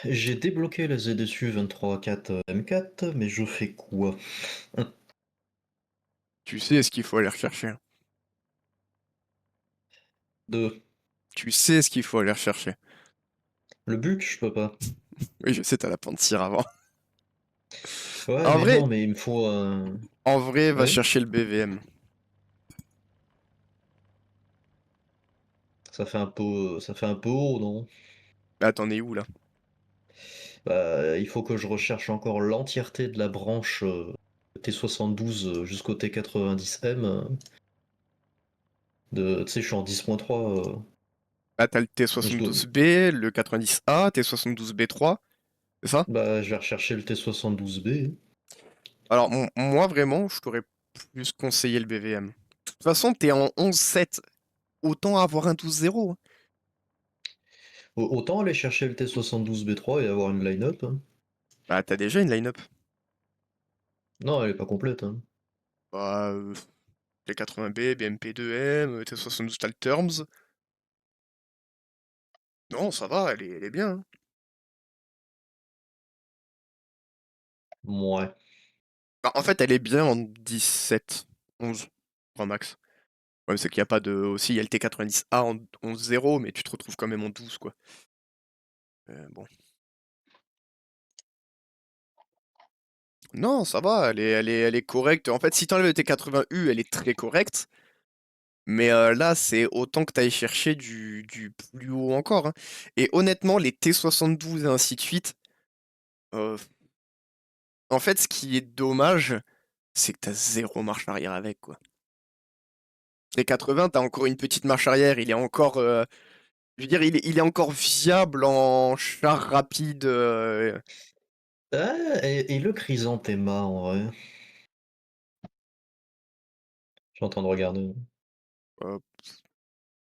j'ai débloqué la ZSU 23.4 M4, mais je fais quoi? Tu sais ce qu'il faut aller rechercher. De Tu sais ce qu'il faut aller rechercher. le buc, je peux pas. Oui, je sais, t'as la tire avant. Ouais, En mais vrai, non, mais il me faut en vrai, va ouais. chercher le BVM. Ça fait un peu haut, non? Bah, t'en es où là? Bah, il faut que je recherche encore l'entièreté de la branche T72 jusqu'au T90M. Tu sais, je suis en 10.3. Bah, t'as le Je dois... T72B, le 90A, T72B3, c'est ça? Bah, je vais rechercher le T72B. Alors, moi, vraiment, je t'aurais plus conseillé le BVM. De toute façon, t'es en 11-7. Autant avoir un 12-0. Hein. Autant aller chercher le T72B3 et avoir une line-up, hein. Bah, t'as déjà une line-up. Non, elle est pas complète, hein. Bah, T80B, BMP2M, T72 t'as le Terms. Non, ça va, elle est bien. Hein. Ouais. Bah, en fait, elle est bien en 17, 11, grand max. Ouais, c'est qu'il n'y a pas de. Aussi, il y a le T90A en 11-0, mais tu te retrouves quand même en 12, quoi. Bon. Non, ça va, elle est correcte. En fait, si t'enlèves le T80U, elle est très correcte. Mais là, c'est autant que t'ailles chercher du plus haut encore. Hein. Et honnêtement, les T72 et ainsi de suite, euh, en fait, ce qui est dommage, c'est que t'as zéro marche arrière avec, quoi. Les 80, t'as encore une petite marche arrière, il est encore. Je veux dire, il est encore viable en char rapide. Ah, et le chrysanthema, en vrai? Je suis en train de regarder. Euh,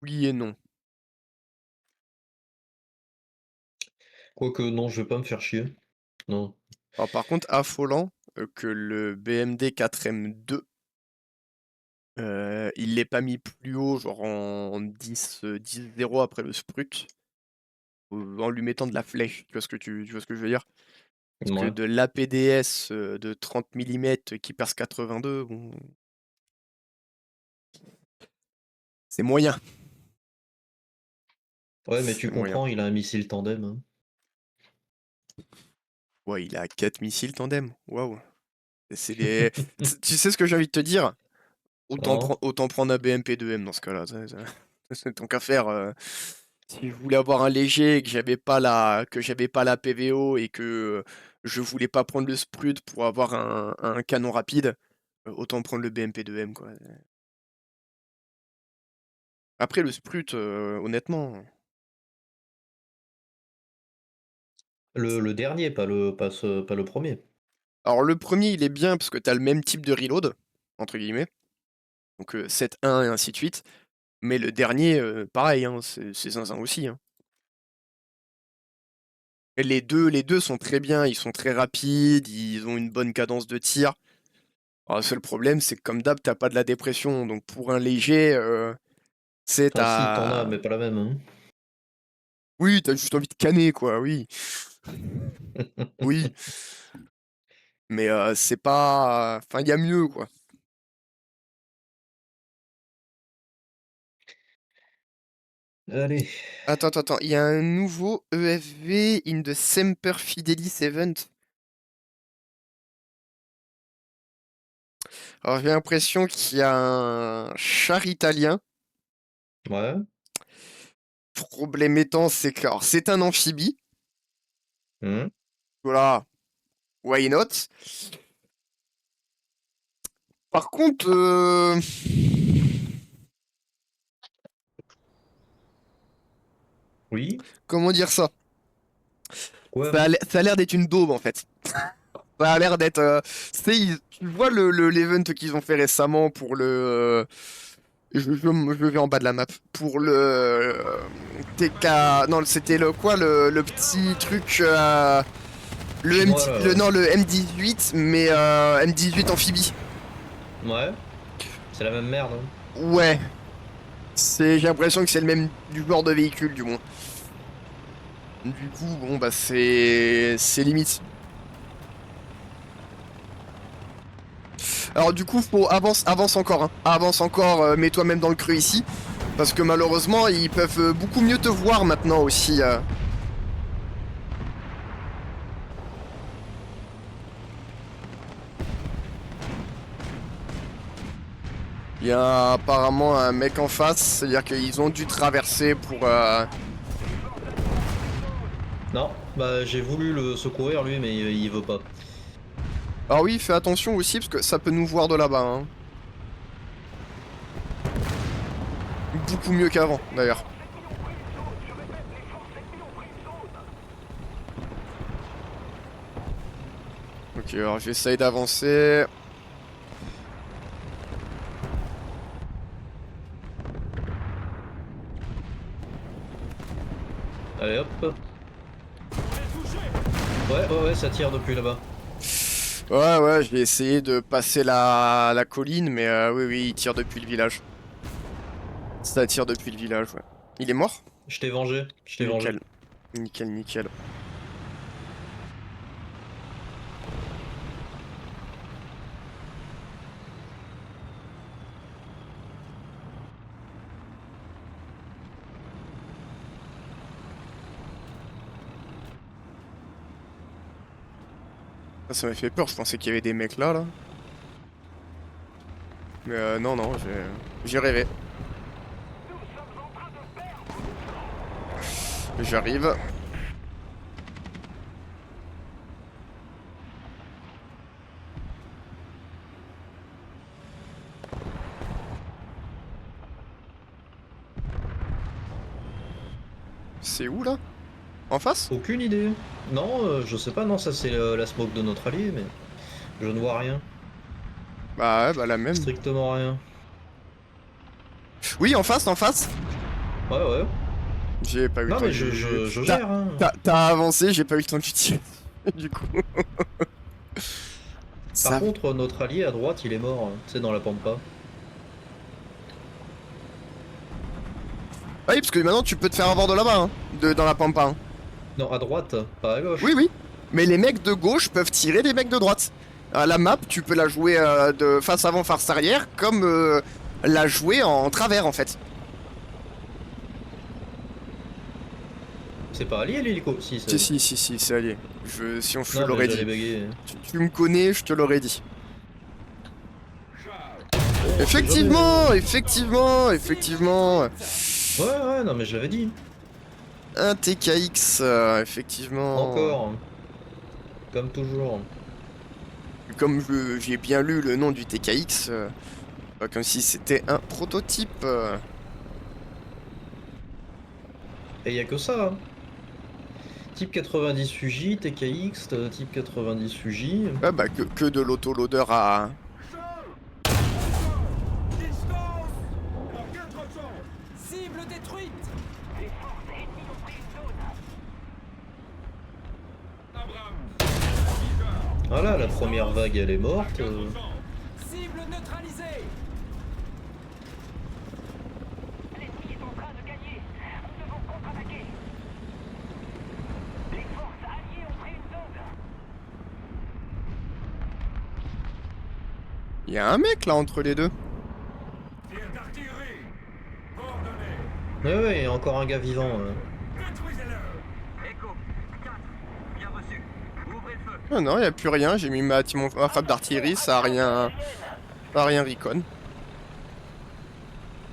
oui et non. Quoique, non, je vais pas me faire chier. Non. Alors, par contre, affolant que le BMD 4M2, il l'ait pas mis plus haut, genre en 10-0 après le sprut, en lui mettant de la flèche. Tu vois ce que je veux dire? Parce que Ouais. de l'APDS de 30 mm qui perce 82, bon, c'est moyen. Ouais, mais tu C'est moyen. comprends, il a un missile tandem, hein. Ouais, il a 4 missiles tandem. Waouh. C'est des... Tu sais ce que j'ai envie de te dire? Non? Autant prendre un BMP2M dans ce cas-là. C'est tant qu'à faire. Si je voulais avoir un léger et que j'avais pas la PVO et que je voulais pas prendre le sprut pour avoir un canon rapide, autant prendre le BMP2M quoi. Après le sprut, honnêtement. Le dernier, pas le premier. Alors le premier il est bien parce que t'as le même type de reload, entre guillemets. Donc 7-1 et ainsi de suite. Mais le dernier, pareil, hein, c'est zinzin aussi. Hein. Et les deux sont très bien, ils sont très rapides, ils ont une bonne cadence de tir. Alors, le seul problème, c'est que comme d'hab, t'as pas de la dépression. Donc pour un léger, c'est Enfin, si, t'en as, t'as. mais pas la même, hein. Oui, t'as juste envie de canner, quoi, oui. Oui. Mais c'est pas. Enfin, il y a mieux, quoi. Allez. Attends, il y a un nouveau EFV in the Semper Fidelis event. Alors j'ai l'impression qu'il y a un char italien. Ouais. Problème étant, c'est que alors, c'est un amphibie. Hmm. Voilà, why not? Par contre, Oui. comment dire ça? Quoi? Ça a l'air d'être une daube en fait. Ça a l'air d'être. Tu sais, tu vois l'event qu'ils ont fait récemment pour le. Je vais en bas de la map. Pour le. TK. Non, c'était le quoi? Le petit truc. Le M, Chinois, là. le non le M18 mais M18 amphibie. Ouais. C'est la même merde, hein. Ouais. J'ai l'impression que c'est le même du genre de véhicule du moins. Du coup bon bah c'est limite. Alors du coup, faut avance encore, hein. Avance encore, mets-toi même dans le creux ici. Parce que malheureusement, ils peuvent beaucoup mieux te voir maintenant aussi. Il y a apparemment un mec en face, c'est-à-dire qu'ils ont dû traverser pour... Non, bah j'ai voulu le secourir lui, mais il veut pas. Alors oui, fais attention aussi, parce que ça peut nous voir de là-bas, hein. Beaucoup mieux qu'avant, d'ailleurs. Ok, alors j'essaye d'avancer. Allez hop. Ouais, ça tire depuis là-bas. Ouais, j'ai essayé de passer la colline, mais oui, il tire depuis le village. Ça tire depuis le village, ouais. Il est mort? Je t'ai vengé, je t'ai vengé. Nickel. Ça m'a fait peur, je pensais qu'il y avait des mecs là. Mais non, j'ai rêvé. J'arrive. C'est où là? En face? Aucune idée. Non, je sais pas, non, ça c'est la smoke de notre allié, mais je ne vois rien. Bah ouais, bah la même. Strictement rien. Oui, en face. Ouais. J'ai pas eu le Non temps mais de- je gère, hein. T'as avancé, j'ai pas eu le temps d'utiliser. Du coup. Par Ça... contre, notre allié à droite, il est mort, hein, tu sais, dans la pampa. Ah oui, parce que maintenant tu peux te faire avoir de là-bas, hein, dans la pampa. Hein. Non, à droite, pas à gauche. Oui. Mais les mecs de gauche peuvent tirer les mecs de droite. La map, tu peux la jouer de face avant, face arrière, comme la jouer en travers en fait. C'est pas allié l'hélico? Si, c'est... Si, c'est allié. Si on je te Non, mais l'aurais j'allais dit. bégayer. Tu me connais, je te l'aurais dit. Oh, Effectivement. Ouais, non mais je l'avais dit. Un TKX, effectivement. Encore. Comme toujours. Comme j'ai bien lu le nom du TKX, pas comme si c'était un prototype. Et y a que ça. Hein. Type 90 Fuji, TKX, type 90 Fuji. Ouais, bah que de l'autoloader à... Distance en 400. Cible détruite. Les forces ennemies ont pris une zone. Abrams. Voilà, la première vague elle est morte. Cible neutralisée. L'ennemi est en train de gagner. Nous devons contre-attaquer. Les forces alliées ont pris une zone. Il y a un mec là entre les deux. Tir d'artillerie. Coordonnées. Ouais, il y a encore un gars vivant. Détruisez-le. Echo 4. Bien reçu. Ouvrez le feu. Ah non, il y a plus rien, j'ai mis ma frappe d'artillerie, ça a rien recon.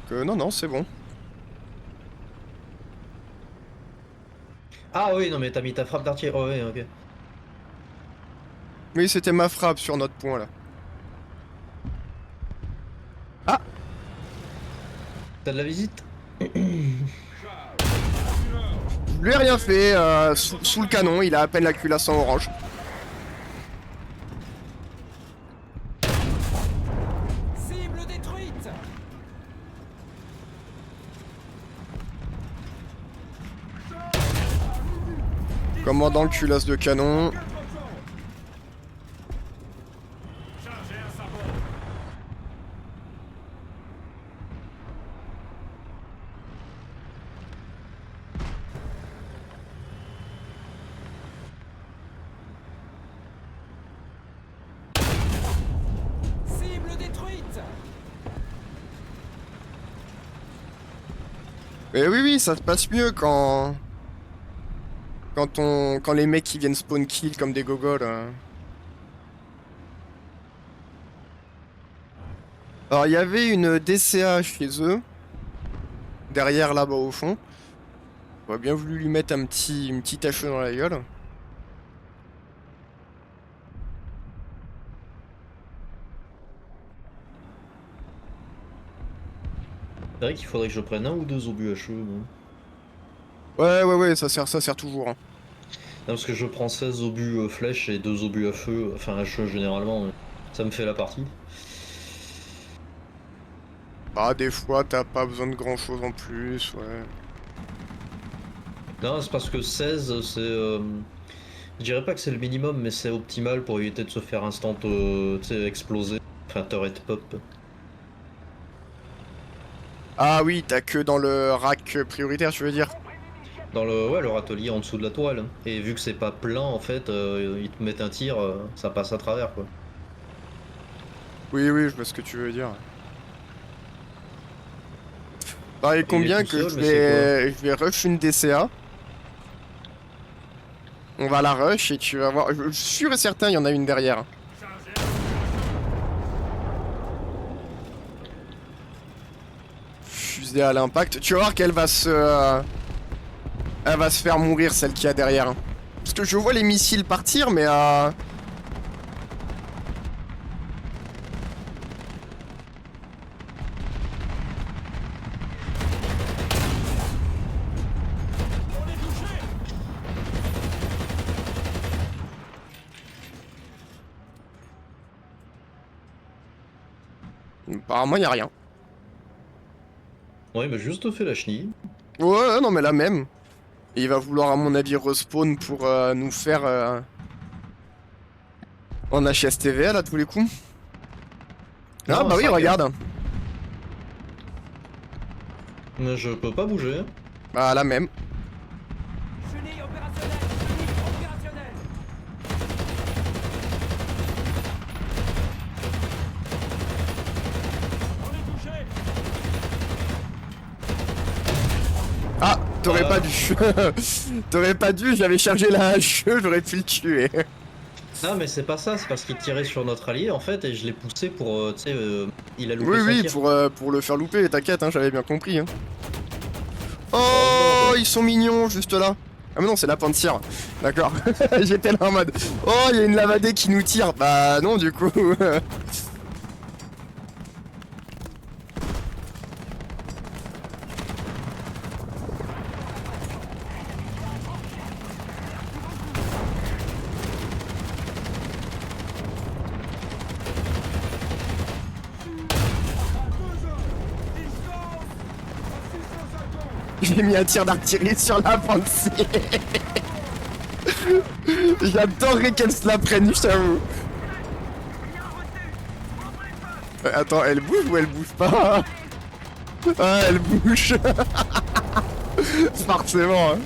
Que non, c'est bon. Ah oui, non mais t'as mis ta frappe d'artillerie. Oh oui, ok. Oui, c'était ma frappe sur notre point là. Ah, T'as de la visite? je lui ai rien fait, sous le canon, il a à peine la culasse en orange. Cible détruite. Commandant culasse de canon. 400. Chargez un sabot. Cible Mais oui, oui, ça se passe mieux quand... Quand les mecs qui viennent spawn kill comme des gogols. Alors, il y avait une DCA chez eux, derrière là-bas au fond. J'aurais bien voulu lui mettre une petite HE dans la gueule. C'est vrai qu'il faudrait que je prenne un ou deux obus HE, moi. Ouais, ça sert toujours, hein. Non, parce que je prends 16 obus flèches et 2 obus à feu, enfin HE généralement, ça me fait la partie. Bah, des fois, t'as pas besoin de grand-chose en plus, ouais. Non, c'est parce que 16, c'est... je dirais pas que c'est le minimum, mais c'est optimal pour éviter de se faire instant, tu sais, exploser. Enfin, turret pop. Ah oui, t'as que dans le rack prioritaire, tu veux dire? Dans le, ouais, le râtelier en dessous de la toile. Et vu que c'est pas plein, en fait, ils te mettent un tir, ça passe à travers, quoi. Oui, oui, je vois ce que tu veux dire. Bah, et Il est combien tout que seul, mais c'est quoi? je vais rush une DCA. On va la rush et tu vas voir. Je suis sûr et certain, il y en a une derrière. Fusée à l'impact. Tu vas voir qu'elle va elle va se faire mourir, celle qu'il y a derrière, hein. Parce que je vois les missiles partir, mais apparemment, il y a rien. Ouais, mais juste fait la chenille. Ouais, non, mais là même. Et il va vouloir, à mon avis, respawn pour nous faire en HSTVL à tous les coups. Ah, Non, bah oui, 5, hein. regarde. Mais je peux pas bouger. Bah, là même. Chenille opérationnelle. Chenille opérationnelle. On est touché. Ah, t'aurais Voilà. pas dû. T'aurais pas dû, j'avais chargé la HE, j'aurais pu le tuer. Non, mais c'est pas ça, c'est parce qu'il tirait sur notre allié, en fait, et je l'ai poussé pour, tu sais, il a loupé Oui, son oui, tir. pour le faire louper, t'inquiète, hein, j'avais bien compris. Hein. Heureusement, Oh, quoi. ils sont mignons, juste là. Ah mais non, c'est la cire. D'accord. J'étais là en mode, oh, il y a une lavadée qui nous tire. Bah non, du coup. J'ai mis un tir d'artillerie sur la pensée. J'adorerais qu'elle se la prenne, je t'avoue. Attends, elle bouge ou elle bouge pas? Ah, elle bouge. Forcément. Hein.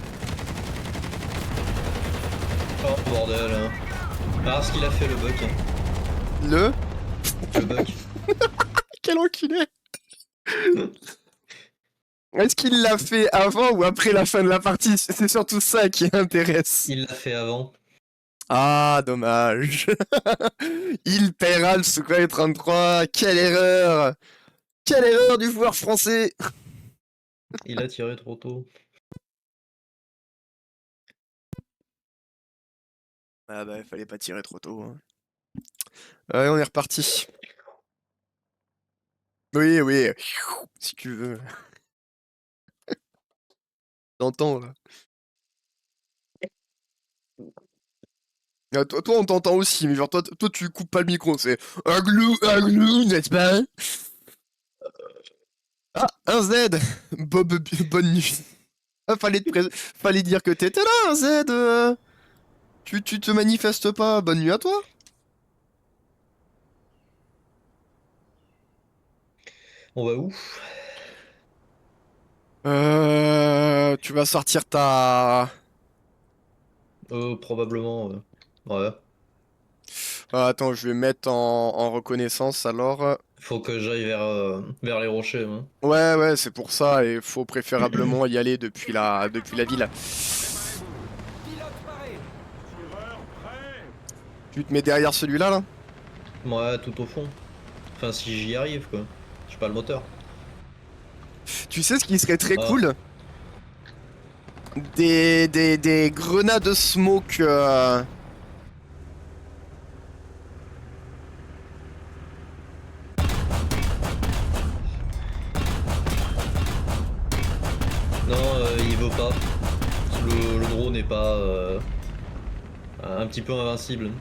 Oh bordel. Hein. Ah, ce qu'il a fait le buck. Hein. Le... Le buck. Quel enculé. Est-ce qu'il l'a fait avant ou après la fin de la partie? C'est surtout ça qui intéresse. Il l'a fait avant. Ah, dommage. Il paiera le Sukhoi 33. Quelle erreur. Quelle erreur du joueur français. Il a tiré trop tôt. Ah bah, il fallait pas tirer trop tôt. Hein. Ouais, on est reparti. Oui, oui. Si tu veux. T'entends, là. Ah, toi, on t'entend aussi, mais genre, toi, tu coupes pas le micro, c'est un glou, n'est-ce pas? Ah, un Z! Bonne nuit. Ah, fallait dire que t'étais là, un Z! Tu te manifestes pas, bonne nuit à toi! On va où? Tu vas sortir ta... Probablement. Ouais. Ah, attends, je vais mettre en reconnaissance, alors... Faut que j'aille vers les rochers. Hein. Ouais, ouais, c'est pour ça, et faut préférablement y aller depuis la ville. Préparez-vous. Pilote paré. Suiveur prêt. Tu te mets derrière celui-là, là? Ouais, tout au fond. Enfin, si j'y arrive, quoi. J'ai pas le moteur. Tu sais ce qui serait très Ah. cool? Des grenades smoke. Non, il veut pas. Le drone n'est pas un petit peu invincible.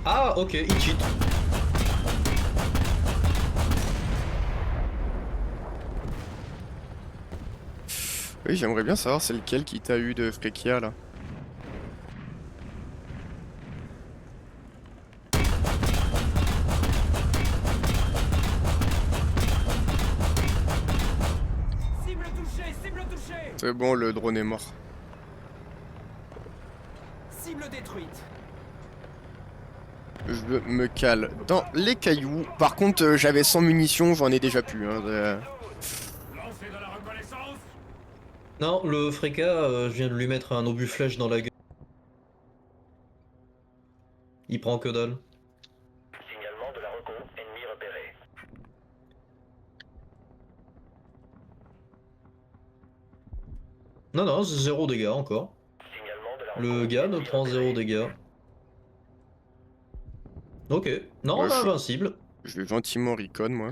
Ah, ok, il cheat. Oui, j'aimerais bien savoir c'est lequel qui t'a eu de Frekia, là. Cible touchée, cible touchée. C'est bon, le drone est mort. Cible détruite. Je me cale dans les cailloux. Par contre, j'avais 100 munitions, j'en ai déjà plus. Hein, Lancez de la reconnaissance. Non, le Freka, je viens de lui mettre un obus flèche dans la gueule. Il prend que dalle. Signalement de la reco, ennemi repéré. Non, non, c'est 0 dégâts encore. Signalement de la reco, Le gars ne ennemi prend repéré. 0 dégâts. Ok. Non, Ouais, on est invincible. je vais gentiment recon, moi.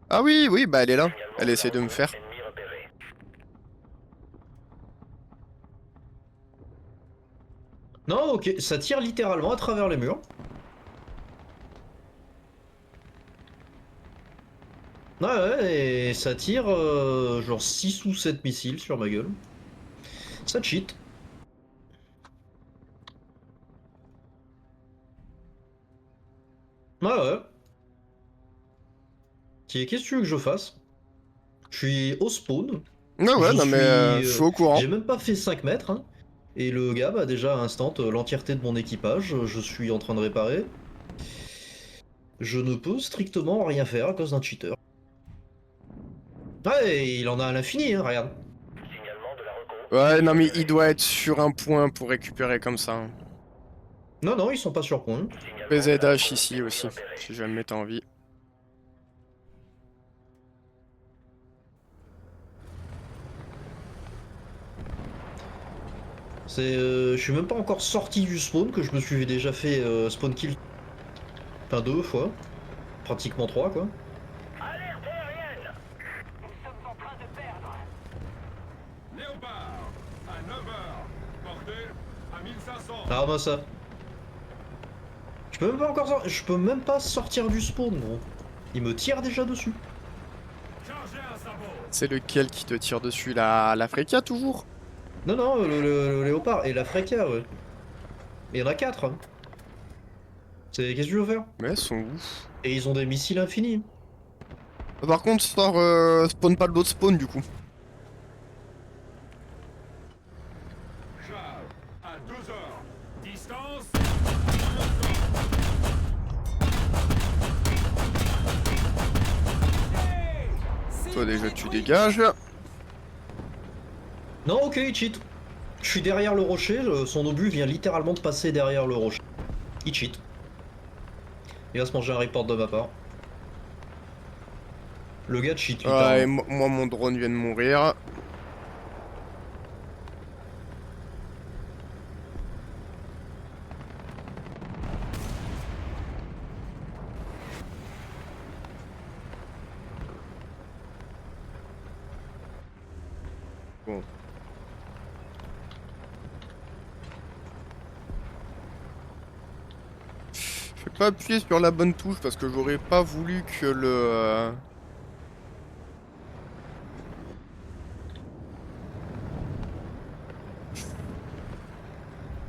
Ah oui, oui, bah elle est là. Signalement Elle la essaie de me reco, faire. ennemi repéré. Non, ok, ça tire littéralement à travers les murs. Ouais, ouais, et ça tire genre 6 ou 7 missiles sur ma gueule. Ça cheat. Ouais, ouais. Qu'est-ce que tu veux que je fasse? Je suis au spawn. Ouais, ouais, Je non mais suis. je suis au courant. J'ai même pas fait 5 mètres. Hein. Et le gars m'a déjà instant l'entièreté de mon équipage. Je suis en train de réparer. Je ne peux strictement rien faire à cause d'un cheater. Ouais, et il en a à l'infini, hein, regarde. Signalement de la reco. Ouais, non mais repéré. il doit être sur un point pour récupérer comme ça. Hein. Non, non, ils sont pas sur point. Signalement de la PZH reco, ici ennemi aussi, repéré. si jamais t'as envie. Je suis même pas encore sorti du spawn que je me suis déjà fait spawn kill. Enfin 2 fois. Pratiquement 3 quoi. Alerte aérienne. Nous sommes en train de perdre. Léopard. À 9h. Portée à 1500. Ah bah ça. Je peux même pas encore je peux même pas sortir du spawn gros. Il me tire déjà dessus. Chargez un sabot. C'est lequel qui te tire dessus? La Frekia toujours? Non non le léopard et la Freka ouais. Mais il y en a 4. Hein. Qu'est-ce que tu veux faire? Mais elles sont où? Et ils ont des missiles infinis. Par contre, spawn pas de l'autre spawn du coup. Char. À 2h. Distance. Toi déjà tu dégages. Non ok il cheat. Je suis derrière le rocher, son obus vient littéralement de passer derrière le rocher. Il cheat. Il va se manger un report de ma part. Le gars cheat Ouais, littéralement. et moi mon drone vient de mourir. Bon. Je vais pas appuyer sur la bonne touche parce que j'aurais pas voulu que le...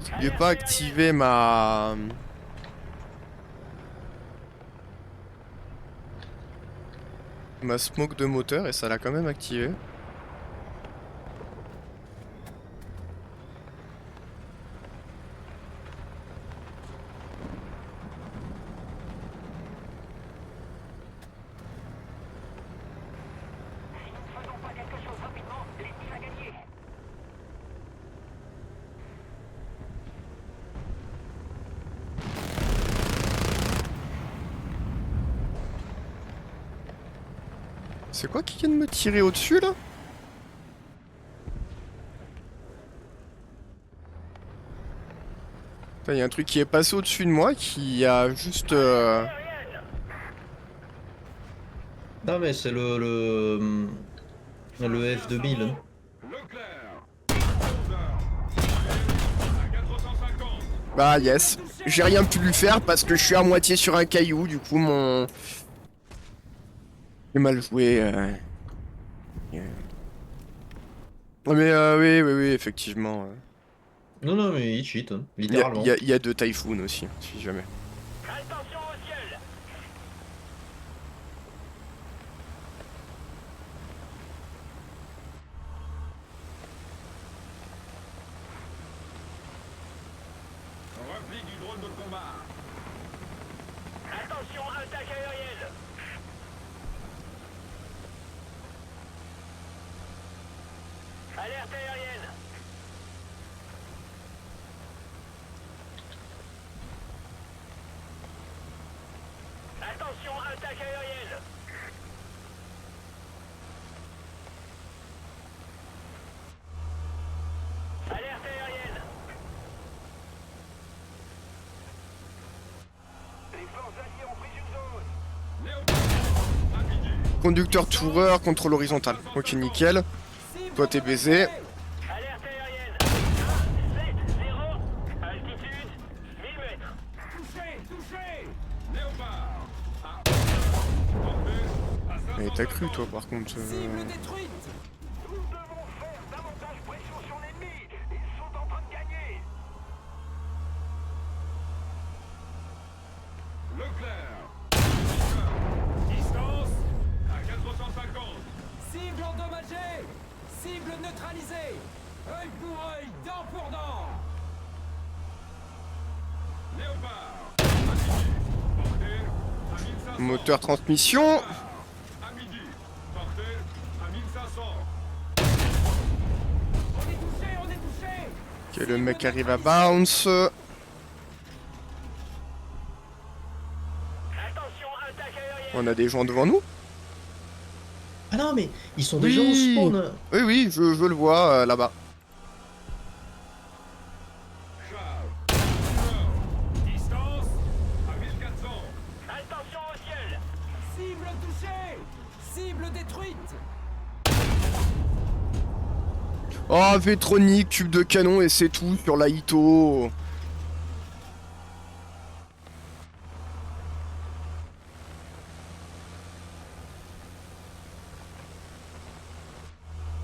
Je voulais pas activer ma smoke de moteur et ça l'a quand même activé. C'est quoi qui vient de me tirer au-dessus là? Il y a un truc qui est passé au-dessus de moi qui a juste. Non mais c'est le F2000. Hein. Leclerc. 11 heures. À 450. Bah yes. J'ai rien pu lui faire parce que je suis à moitié sur un caillou, du coup mon. J'ai mal joué. Mais oui, oui, oui, effectivement. Non, non, mais il cheat, hein, Il y a, littéralement. il y a deux Typhoon aussi, si jamais. Attention au ciel. Repli du drone de combat. Attention, attaque aérienne. Alerte aérienne. Attention, attaque aérienne. Alerte aérienne. Les forces alliées ont pris une zone. Léopard. À midi. Conducteur toureur, contrôle horizontal. Ok, nickel. Toi, t'es baisé. Alerte aérienne. 1, 7, 0. Altitude, 1000 mètres. Touché, touché. Léopard. À 11 heures. Portée à 550. Mais t'as cru, toi, par contre. Cible détruite. Nous devons faire davantage pression sur l'ennemi. Ils sont en train de gagner. Leclerc. 10 heures. Distance à 450. Cible endommagée! Cible neutralisée! Œil pour œil, dent pour dent! Léopard. À midi. Portée à 1500. Moteur transmission. À midi. Portée à 1500. On est touché, on est touché! Ok, le mec arrive à bounce. Attention, attaque aérienne. On a des gens devant nous. Ah non, mais ils sont déjà au Oui. spawn. Hein. Oui, oui, je le vois là-bas. Charles. 10 heures. Distance à 1400. Attention au ciel. Cible touchée! Cible détruite! Oh, Vétronique, tube de canon et c'est tout sur la Ito.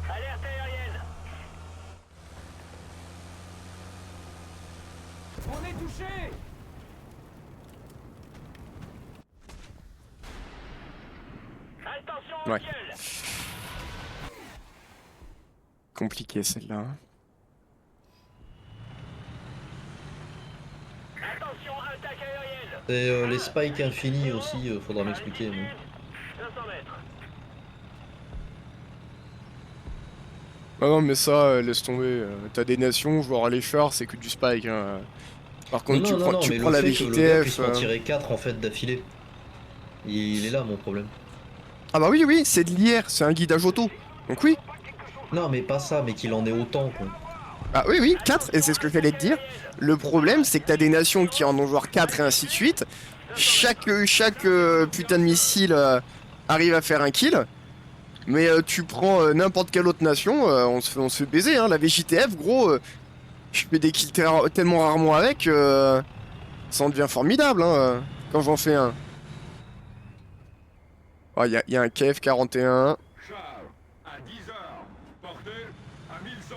Alerte aérienne. On est touché! Attention au Ouais. ciel. Compliqué celle-là. Hein. Attention, attaque aérienne. Et les spikes infinis aussi, faudra m'expliquer. Mais... 500 mètres. Ah non, mais ça, laisse tomber. T'as des nations, genre les chars, c'est que du spike. Hein. Par Non, contre, non, non, non, tu mais prends le la fait que le gars puisse VJTF. en tirer 4 en fait d'affilée. Il est là mon problème. Ah bah oui, oui, c'est de l'IR, c'est un guidage auto. Donc oui. Non, mais pas ça, mais qu'il en ait autant quoi. Ah oui, oui, 4, et c'est ce que j'allais te dire. Le problème, c'est que t'as des nations qui en ont genre 4 et ainsi de suite. Chaque putain de missile arrive à faire un kill. Mais tu prends n'importe quelle autre nation, on se fait baiser. Hein. La VJTF, gros, je fais des kills tellement rarement avec, ça en devient formidable hein, quand j'en fais un. Oh, y a un KF-41. Charles. À 10 heures. Portée à 1100.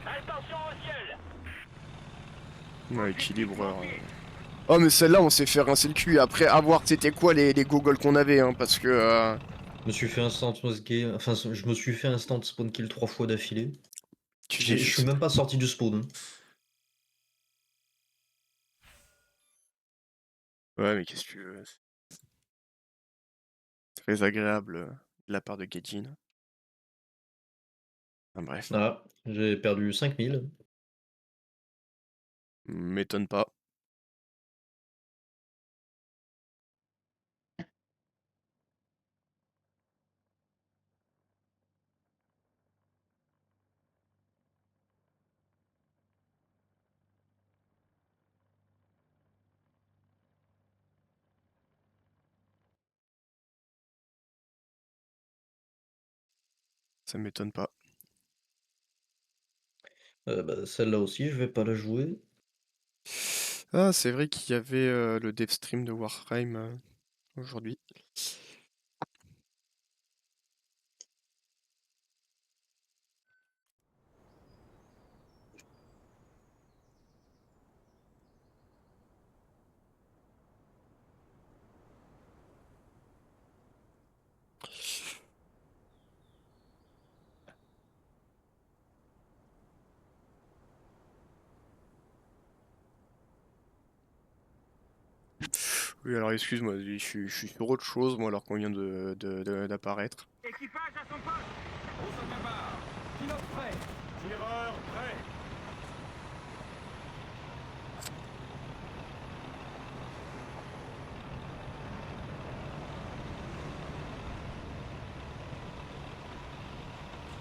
Attention au ciel. Ouais, équilibreur. Oh, mais celle-là, on s'est fait rincer le cul après avoir c'était quoi les goggles qu'on avait, hein, parce que. Je me suis fait instant kill, enfin je me suis fait instant spawn kill 3 fois d'affilée. Je suis même pas sorti du spawn. Hein. Ouais, mais qu'est-ce que tu veux? Très agréable de la part de Gaijin. Enfin, bref, Ah, j'ai perdu 5000. m'étonne pas. Ça m'étonne pas. Bah, celle-là aussi, je vais pas la jouer. Ah, c'est vrai qu'il y avait le dev stream de Warframe aujourd'hui. Oui, alors excuse-moi, je suis sur autre chose, moi, alors qu'on vient d'apparaître. Équipage à son poste. On se prépare. Pilote prêt. Tireur prêt.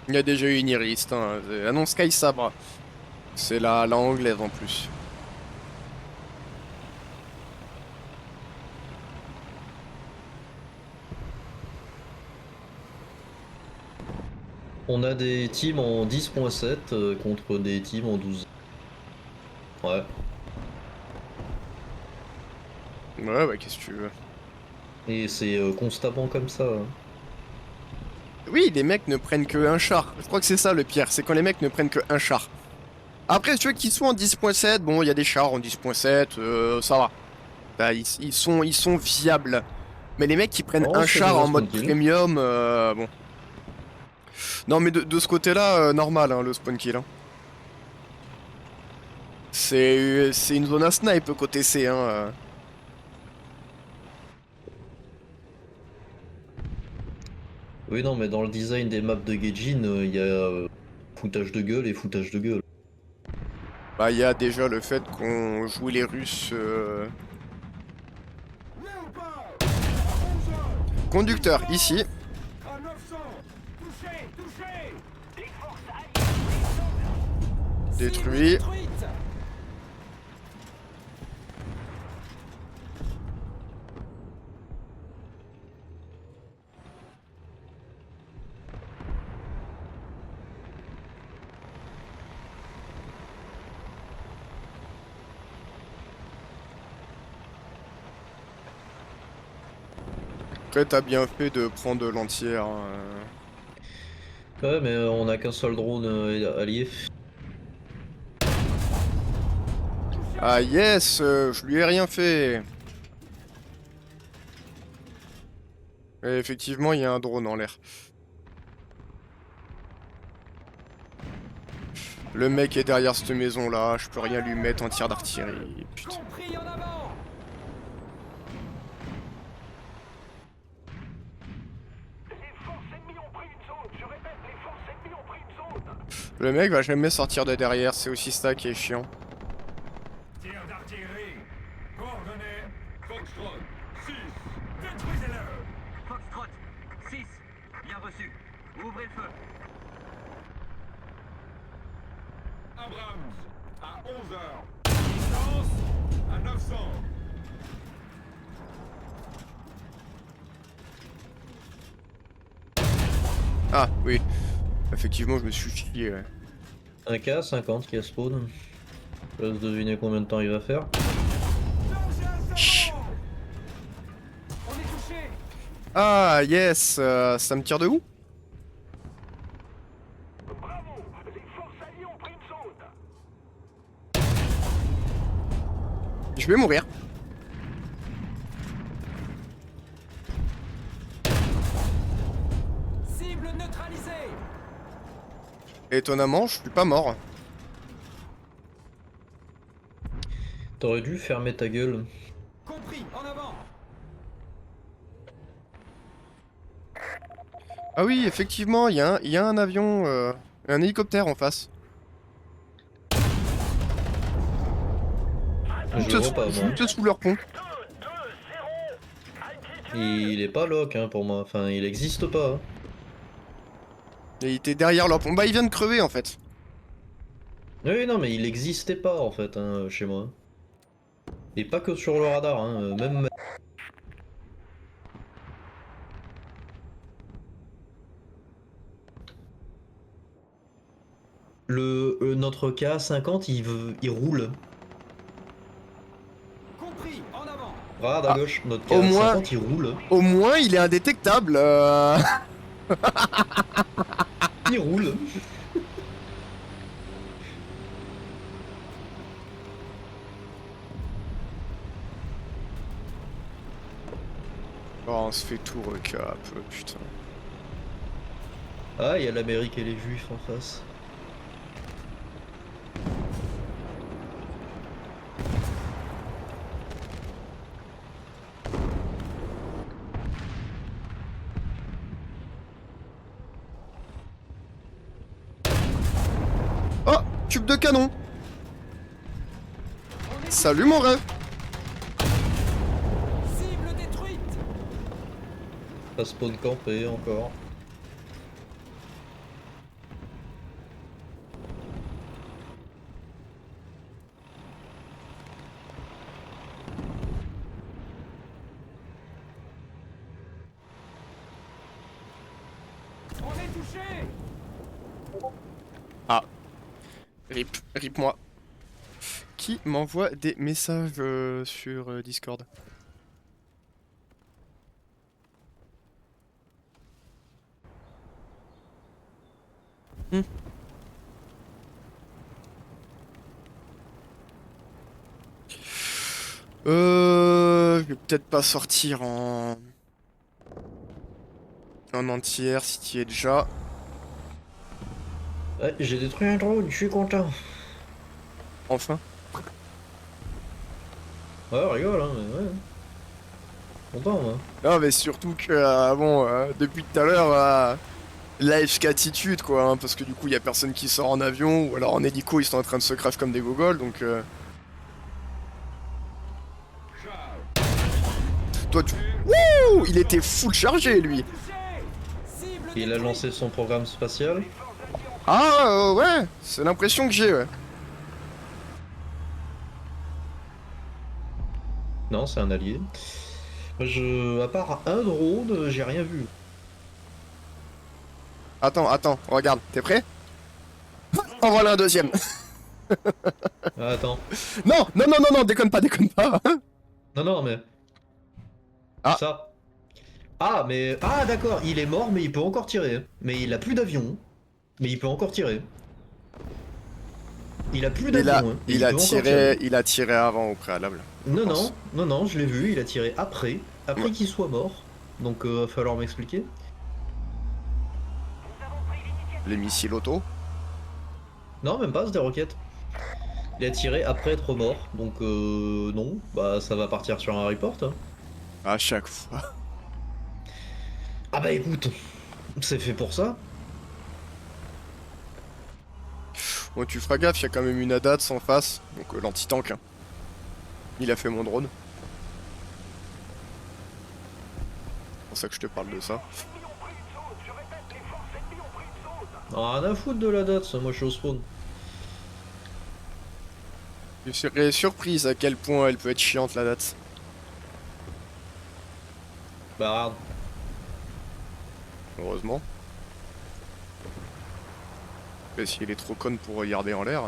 Il y a déjà eu une Iris, hein. Ah non, Sky Sabre. C'est la anglaise en plus. On a des teams en 10.7 contre des teams en 12. Ouais. Ouais, bah qu'est-ce que tu veux. Et c'est constamment comme ça, hein. Oui, les mecs ne prennent que un char. Je crois que c'est ça le pire, c'est quand les mecs ne prennent que un char. Après, tu veux qu'ils soient en 10.7, bon, il y a des chars en 10.7, ça va. Bah, ils sont viables. Mais les mecs qui prennent Oh, un c'est char déjà en mode tranquille. premium, bon. Non, mais de ce côté-là, normal, hein, le spawn kill. Hein. C'est une zone à snipe côté C. Hein, Oui, non, mais dans le design des maps de Gaijin, il y a foutage de gueule et foutage de gueule. Bah, il y a déjà le fait qu'on joue les Russes. Léopard. À 11 heures. Conducteur, ici. À 900. Touché. Touché. Des forces alliées. Cible Détruit. détruite. Après, t'as bien fait de prendre l'entière. Hein. Ouais, mais on a qu'un seul drone allié. Ah yes, je lui ai rien fait. Et effectivement, il y a un drone en l'air. Le mec est derrière cette maison là, je peux rien lui mettre en tir d'artillerie. Putain. Compris en avant. Les forces ennemies ont pris une zone. Je répète, les forces ennemies ont pris une zone. Le mec va jamais sortir de derrière, c'est aussi ça qui est chiant. Tir d'artillerie. Coordonnées. Foxtrot. 6. Détruisez-le. Foxtrot, 6. Bien reçu. Ouvrez le feu. Abrams. À 11 heures. Distance. À 900. Ah oui, effectivement je me suis chié. Ouais. Un K, 50 qui a spawn. Je laisse deviner combien de temps il va faire. Danger à zéro. On est touché. Ah yes, ça me tire de où? Bravo. Les forces alliées ont pris une zone. Je vais mourir. Cible neutralisée. Étonnamment, je suis pas mort. T'aurais dû fermer ta gueule. Compris en avant. Ah oui, effectivement, il y a un avion, un hélicoptère en face. Je le vois pas, moi. Juste sous leur pont. 2, 2, 0. Altitude. Il est pas lock hein, pour moi. Enfin, il existe pas. Hein. Et il était derrière leur pont. Bah il vient de crever en fait. Oui, non, mais il existait pas en fait hein, chez moi. Et pas que sur le radar, hein, même. Notre K50, il roule. Compris, en avant. Regarde à Ah, gauche, notre au moins- K50, il roule. Au moins, il est indétectable. Il roule. Oh, on se fait tout recap, putain. Ah, il y a l'Amérique et les Juifs en face. Oh, tube de canon. Salut mon rêve. Cible détruite. Ça spawn campé encore. On est touché. Rip moi. Qui m'envoie des messages sur Discord? Hmm. Je vais peut-être pas sortir en entière si tu y es déjà. Ouais, j'ai détruit un drone, je suis content. Enfin. Ouais, rigole, hein, mais ouais. Content, moi. Non, mais surtout que, bon, depuis tout à l'heure, life attitude quoi, hein, parce que du coup, il y a personne qui sort en avion, ou alors en hélico, ils sont en train de se crash comme des gogoles, donc. Toi, tu. Wouh! Il était full chargé, lui! Touché. Cible Il a détruite. lancé son programme spatial. Ah, ouais! C'est l'impression que j'ai, ouais. Non, c'est un allié. À part un drone, j'ai rien vu. Attends, regarde, t'es prêt? En voilà un deuxième! Ah, attends. Non, déconne pas! Non, non, mais. Ah. Ça. Ah, mais. Ah, d'accord, il est mort, mais il peut encore tirer. Mais il a plus d'avion. Mais il peut encore tirer. Il a plus d'avion, hein, et il peut encore tirer. Il a tiré avant au préalable. Non, pense. non, je l'ai vu, il a tiré après. Après qu'il soit mort. Donc, va falloir m'expliquer. Les missiles auto. Non, même pas, c'est des roquettes. Il a tiré après être mort. Donc, non. Bah, ça va partir sur un report. Hein. À chaque fois. Ah, bah écoute, c'est fait pour ça. Bon, tu feras gaffe, il y a quand même une ADATS en face, donc l'anti-tank. Hein. Il a fait mon drone. C'est pour ça que je te parle de ça. Rien à foutre de la date, moi je suis au spawn. Je serais surprise à quel point elle peut être chiante la date. Bah, regarde. Heureusement. Mais si elle est trop conne pour regarder en l'air.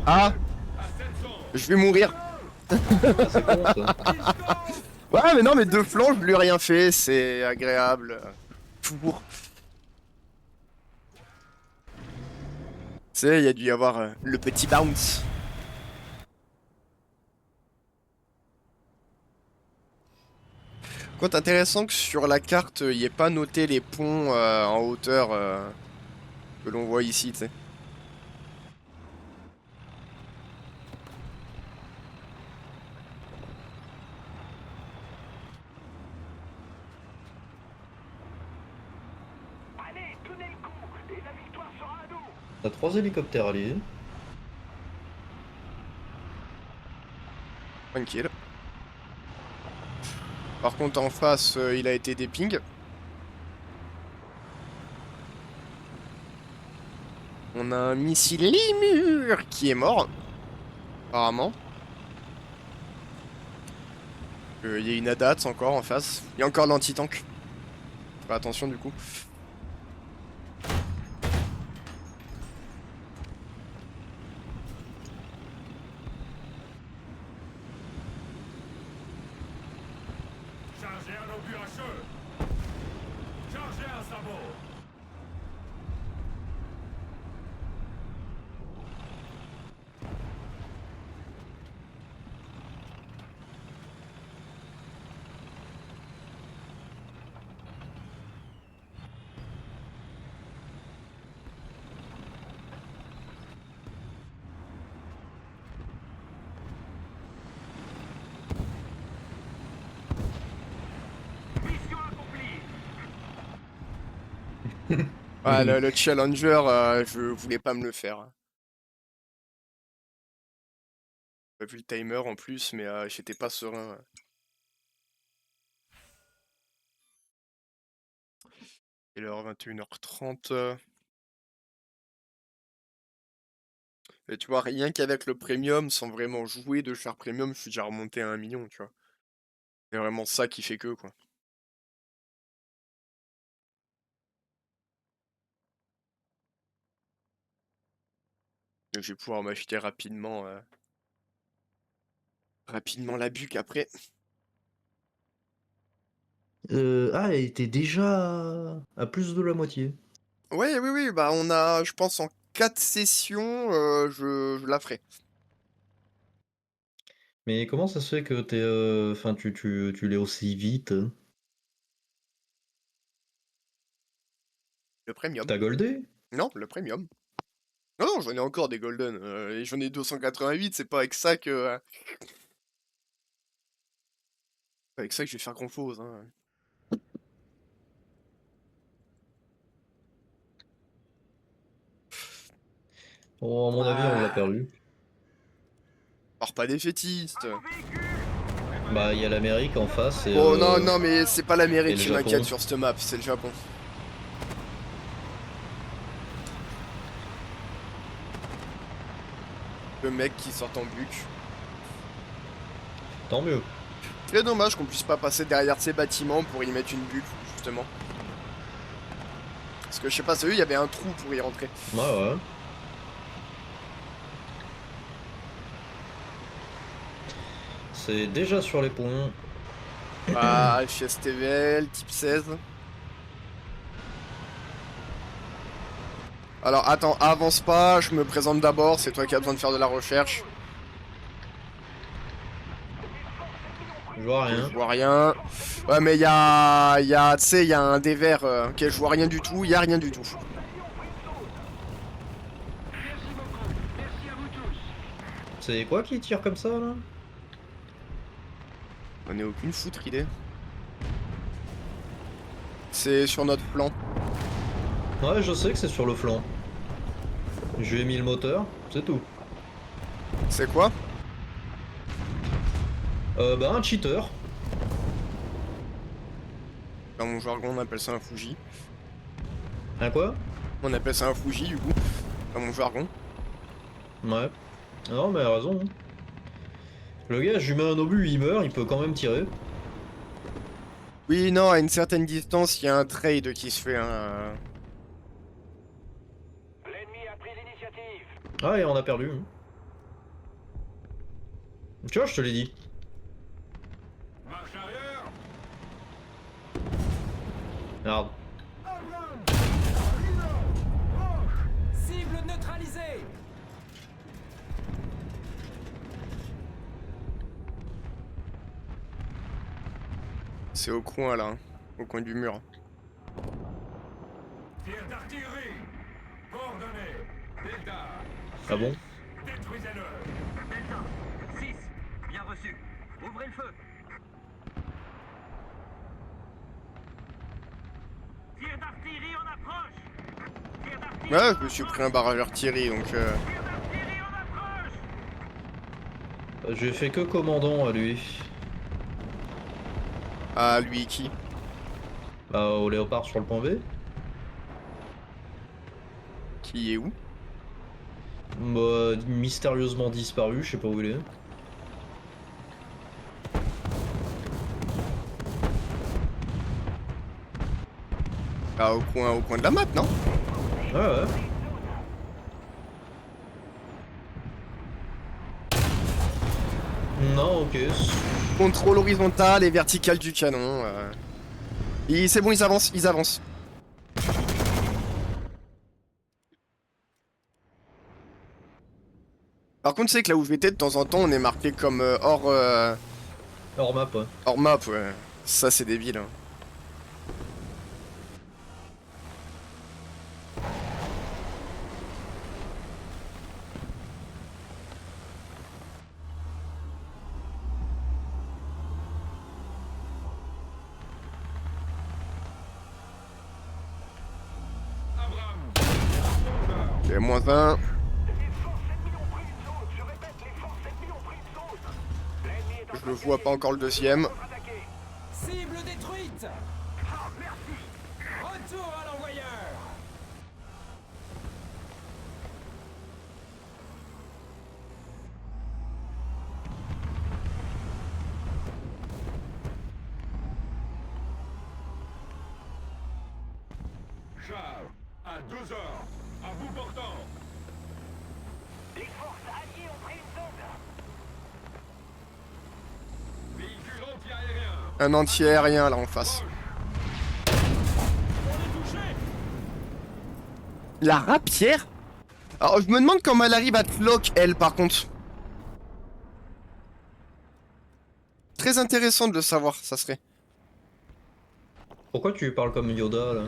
Ah! Je vais mourir! Ah, c'est con ça. Ouais, mais non, mais deux flancs, je lui ai rien fait, c'est agréable. Pour. Tu sais, il y a dû y avoir le petit bounce. Quoi intéressant que sur la carte, il n'y ait pas noté les ponts en hauteur que l'on voit ici, tu sais. Allez, tenez le coup, et la victoire sera à nous. T'as 3 hélicoptères alliés. Tranquille. Par contre, en face, il a été déping. On a un missile Lemur qui est mort. Apparemment. Il y a une ADAT encore en face. Il y a encore l'anti-tank. Fais attention du coup. Chargez un obus hacheux. Chargez un sabot. Mission accomplie. Ah, le Challenger, je voulais pas me le faire. J'ai pas vu le timer en plus, mais j'étais pas serein. Et l'heure 21h30. Et tu vois, rien qu'avec le premium, sans vraiment jouer de char premium, je suis déjà remonté à 1 million, tu vois. C'est vraiment ça qui fait que, quoi. Donc, je vais pouvoir m'acheter rapidement, rapidement la buque après. Ah, elle était déjà à plus de la moitié. Ouais, oui, oui, bah on a, je pense, en 4 sessions, je la ferai. Mais comment ça se fait que t'es, enfin, tu l'es aussi vite? Le premium. T'as goldé? Non, le premium. Non, non, j'en ai encore des golden. Et j'en ai 288, c'est pas avec ça que... pas avec ça que je vais faire grand chose, hein. Bon, à mon avis, on l'a Ah, perdu. alors pas défaitiste. Bah, il y a l'Amérique en face Bon, non, non, mais c'est pas l'Amérique et le qui Japon. m'inquiète sur cette map, c'est le Japon. Le mec qui sort en buque. Tant mieux. C'est dommage qu'on puisse pas passer derrière ces bâtiments pour y mettre une buque, justement. Parce que je sais pas, c'est eux, il y avait un trou pour y rentrer. Ouais, ouais. C'est déjà sur les ponts. Ah, HSTVL, type 16. Alors attends, avance pas, je me présente d'abord, c'est toi qui as besoin de faire de la recherche. Je vois rien. Je vois rien. Ouais mais tu sais, il y a un dévers, ok, je vois rien du tout, il y a rien du tout. C'est quoi qui tire comme ça, là? On est aucune foutre idée. C'est sur notre plan. Ouais, je sais que c'est sur le flanc. Je lui ai mis le moteur, c'est tout. C'est quoi? Bah, un cheater. Dans mon jargon on appelle ça un Fuji. Un quoi? On appelle ça un Fuji du coup. Dans mon jargon. Ouais. Non, mais elle a raison. Le gars, je lui mets un obus, il meurt, il peut quand même tirer. Oui, non, à une certaine distance, il y a un trade qui se fait un... L'ennemi a pris l'initiative. Ah, et on a perdu. Tu vois, je te l'ai dit. Marche arrière. Regarde. Cible neutralisée. C'est au coin là, hein, au coin du mur. Tir d'artillerie. Coordonnées. Delta. Ah bon? Détruisez-le. Delta, 6, bien reçu. Ouvrez le feu. Tir d'artillerie en approche. Ouais, je me suis pris un barrage artillerie donc. J'ai fait que commandant à lui. Ah, lui qui? Bah, au léopard sur le point B. Qui est où? Bah, mystérieusement disparu, je sais pas où il est. Ah, au coin de la map, non? Ouais, ouais. Non, ok. Contrôle horizontal et vertical du canon. C'est bon, ils avancent, ils avancent. Par contre, c'est que là où j'étais, de temps en temps, on est marqué comme Hors map, ouais. hors map, ouais. Ça, c'est débile. Hein. Ok, moins 1. Je le vois pas encore le deuxième. Cible détruite. Retour à l'envoyeur. Charles, à 2 heures, à bout portant. Les forces alliées ont pris une zone. Véhicule anti-aérien. Un anti-aérien là en face. La rapière? Alors je me demande comment elle arrive à te lock elle par contre. Très intéressant de le savoir, ça serait. Pourquoi tu parles comme Yoda, là?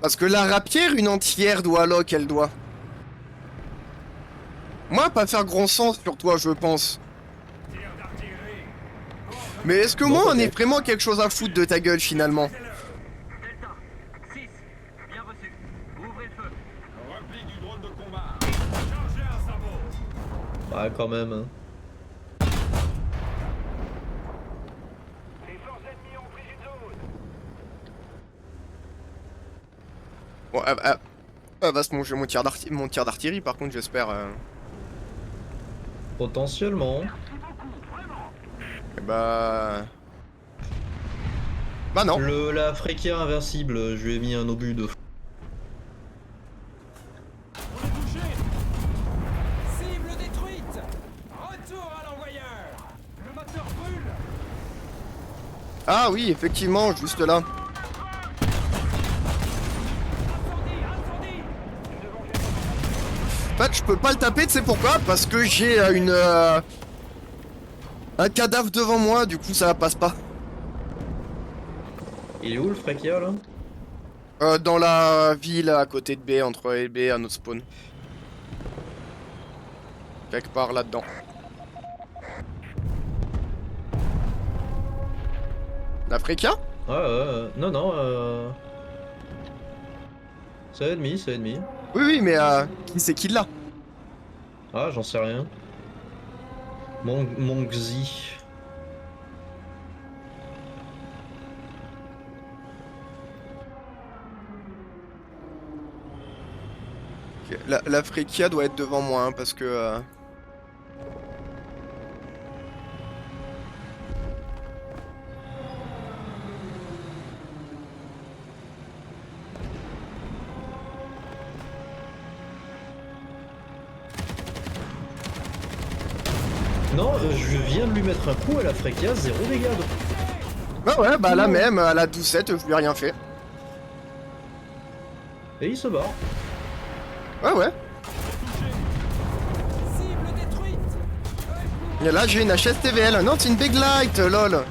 Parce que la rapière, une entière doit lock, elle doit. Moi, pas faire grand sens sur toi, je pense. Mais est-ce que Non, moi, on peut-être. est vraiment quelque chose à foutre de ta gueule, finalement? Delta, 6, bien reçu. Ouvrez le feu. Repli du drone de combat. Chargez un sabot. Bah, quand même, hein. Les forces ennemies ont pris une zone. Bon, elle va se manger mon tir d'artillerie, par contre, j'espère. Potentiellement. Et bah... Bah non. La Frekia invincible, je lui ai mis un obus de... Cible détruite. Retour à l'envoyeur. Le moteur brûle. Ah oui, effectivement, juste là. Incendie, incendie. En fait, je peux pas le taper, tu sais pourquoi? Parce que j'ai un cadavre devant moi, du coup ça passe pas. Il est où le Frekia, là? Dans la ville à côté de B, entre A et B, à notre spawn. Quelque part là-dedans. La Frekia? Non, non, C'est ennemi, c'est ennemi. Oui, oui, mais qui c'est qui l'a? Ah, j'en sais rien. Mon Xi. Ok, la Frekia doit être devant moi, hein, parce que... Non, je viens de lui mettre un coup à la Frekia, 0 dégâts. Bah ouais, bah là même, à la 12-7, je lui ai rien fait. Et il se barre. Ouais, ouais. Cible détruite. Et là, j'ai une HSTVL. Non, c'est une Big Light, lol.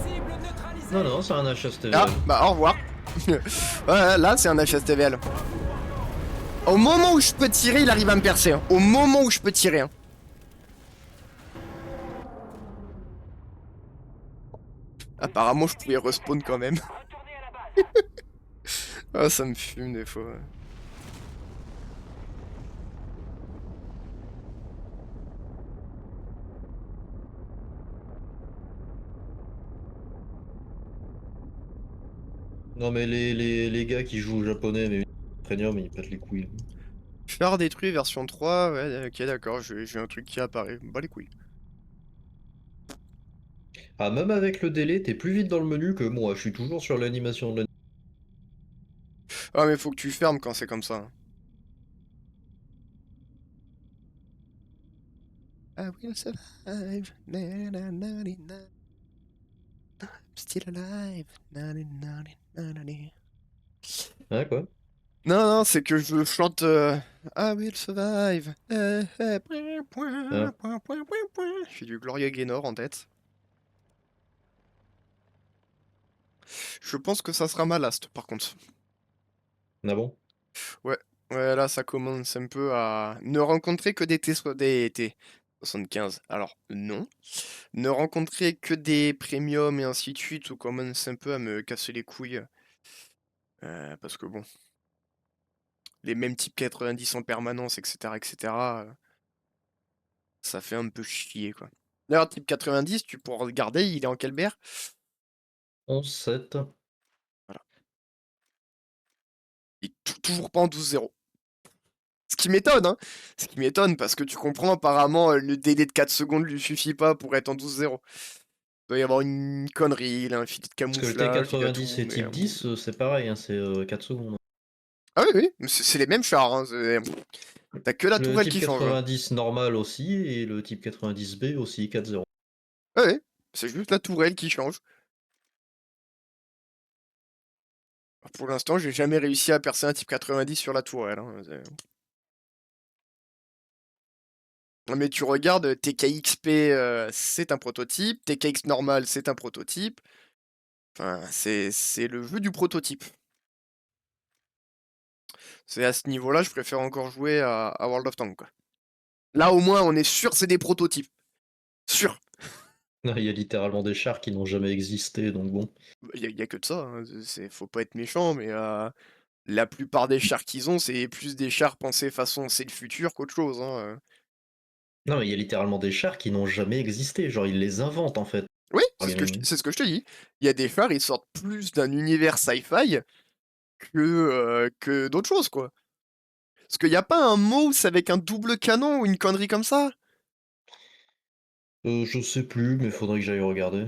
Cible neutralisée. Non, non, c'est un HSTVL. Ah, bah au revoir. Ouais, là c'est un HSTVL. Au moment où je peux tirer, il arrive à me percer. Hein. Au moment où je peux tirer. Hein. Apparemment, je pouvais respawn quand même. Retournez à la base. Ah, ça me fume des fois. Ouais. Non, mais les gars qui jouent au japonais, mais premium, ils pètent les couilles. Char détruit version 3, ouais, ok, d'accord, j'ai un truc qui apparaît. Bah les couilles. Ah, même avec le délai, t'es plus vite dans le menu que moi. Je suis toujours sur l'animation de la. Ah, mais faut que tu fermes quand c'est comme ça. Hein. I will survive. Na, na, na, na, na. Still alive. Na, na, na, na, na, na. Ouais, quoi? Non, non, c'est que je chante I will survive. Point, point, Ah, point, point, point, point. J'ai du Gloria Gaynor en tête. Je pense que ça sera ma last, par contre. ah bon? Ouais, ouais, là, ça commence un peu à ne rencontrer que des T75. Alors, non. Ne rencontrer que des premiums et ainsi de suite, ou commence un peu à me casser les couilles. Parce que bon, les mêmes types 90 en permanence, etc., etc., ça fait un peu chier, quoi. D'ailleurs, type 90, tu pourras regarder, il est en quelle BR? 11-7. Voilà. Il est toujours pas en 12-0. Ce qui m'étonne, hein. Ce qui m'étonne, parce que tu comprends, apparemment, le délai de 4 secondes lui suffit pas pour être en 12-0. Il doit y avoir une connerie, il a un filet de Parce que le camouflage, il a tout, T90 et mais type bon. 10, c'est pareil, hein, c'est 4 secondes. Ah oui, oui, mais c'est les mêmes chars, hein. T'as que la Le tourelle type qui change. Hein. 90 normal aussi, et le type 90B aussi 4-0. Ah oui, c'est juste la tourelle qui change. Pour l'instant, j'ai jamais réussi à percer un type 90 sur la tourelle. Hein. Mais tu regardes, TKXP, c'est un prototype, TKX normal, c'est un prototype. Enfin, c'est le jeu du prototype. C'est à ce niveau-là, je préfère encore jouer à World of Tanks, quoi. Là, au moins, on est sûr c'est des prototypes. Sûr. Il y a littéralement des chars qui n'ont jamais existé, donc bon. Y a que de ça. Hein. Faut pas être méchant, mais la plupart des chars qu'ils ont, c'est plus des chars pensés façon c'est le futur qu'autre chose. Hein. Non, mais il y a littéralement des chars qui n'ont jamais existé, genre ils les inventent en fait. Oui, Ah, c'est ce que je te dis. Il y a des chars, ils sortent plus d'un univers sci-fi que d'autres choses, quoi. Parce qu'il n'y a pas un mouse avec un double canon ou une connerie comme ça? Je sais plus, mais faudrait que j'aille regarder.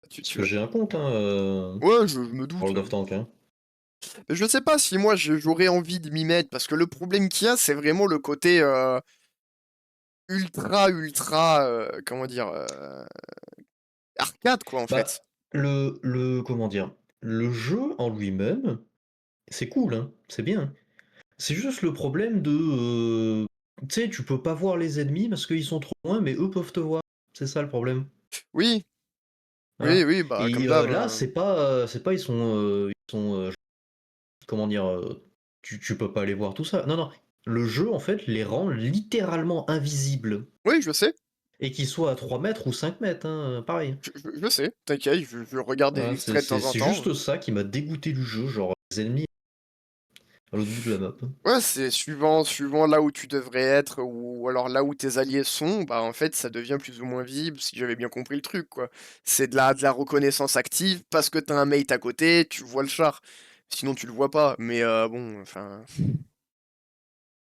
Parce Tu que vas... j'ai un compte, hein, Ouais, je me doute. World of Tanks, hein. Je sais pas si moi j'aurais envie de m'y mettre, parce que le problème qu'il y a, c'est vraiment le côté ultra, comment dire, arcade, quoi, en Bah, fait. comment dire, le jeu en lui-même, c'est cool, hein, c'est bien. C'est juste le problème de, tu sais, tu peux pas voir les ennemis parce qu'ils sont trop loin, mais eux peuvent te voir. C'est ça le problème. Oui, oui, Voilà. oui, bah, comme Et d'hab. là, c'est pas, comment dire, tu peux pas aller voir tout ça. Non, non. Le jeu, en fait, les rend littéralement invisibles. Oui, je sais, Et qu'ils soient à 3 mètres ou 5 mètres, hein, pareil. je sais, t'inquiète, je regarde des Voilà, extraits de temps en c'est temps. juste ça qui m'a dégoûté du jeu, genre les ennemis à l'autre bout de la map. Ouais, c'est suivant là où tu devrais être, ou alors là où tes alliés sont, bah en fait ça devient plus ou moins visible, si j'avais bien compris le truc, quoi. C'est de la reconnaissance active, parce que t'as un mate à côté, tu vois le char. Sinon tu le vois pas, mais bon, enfin...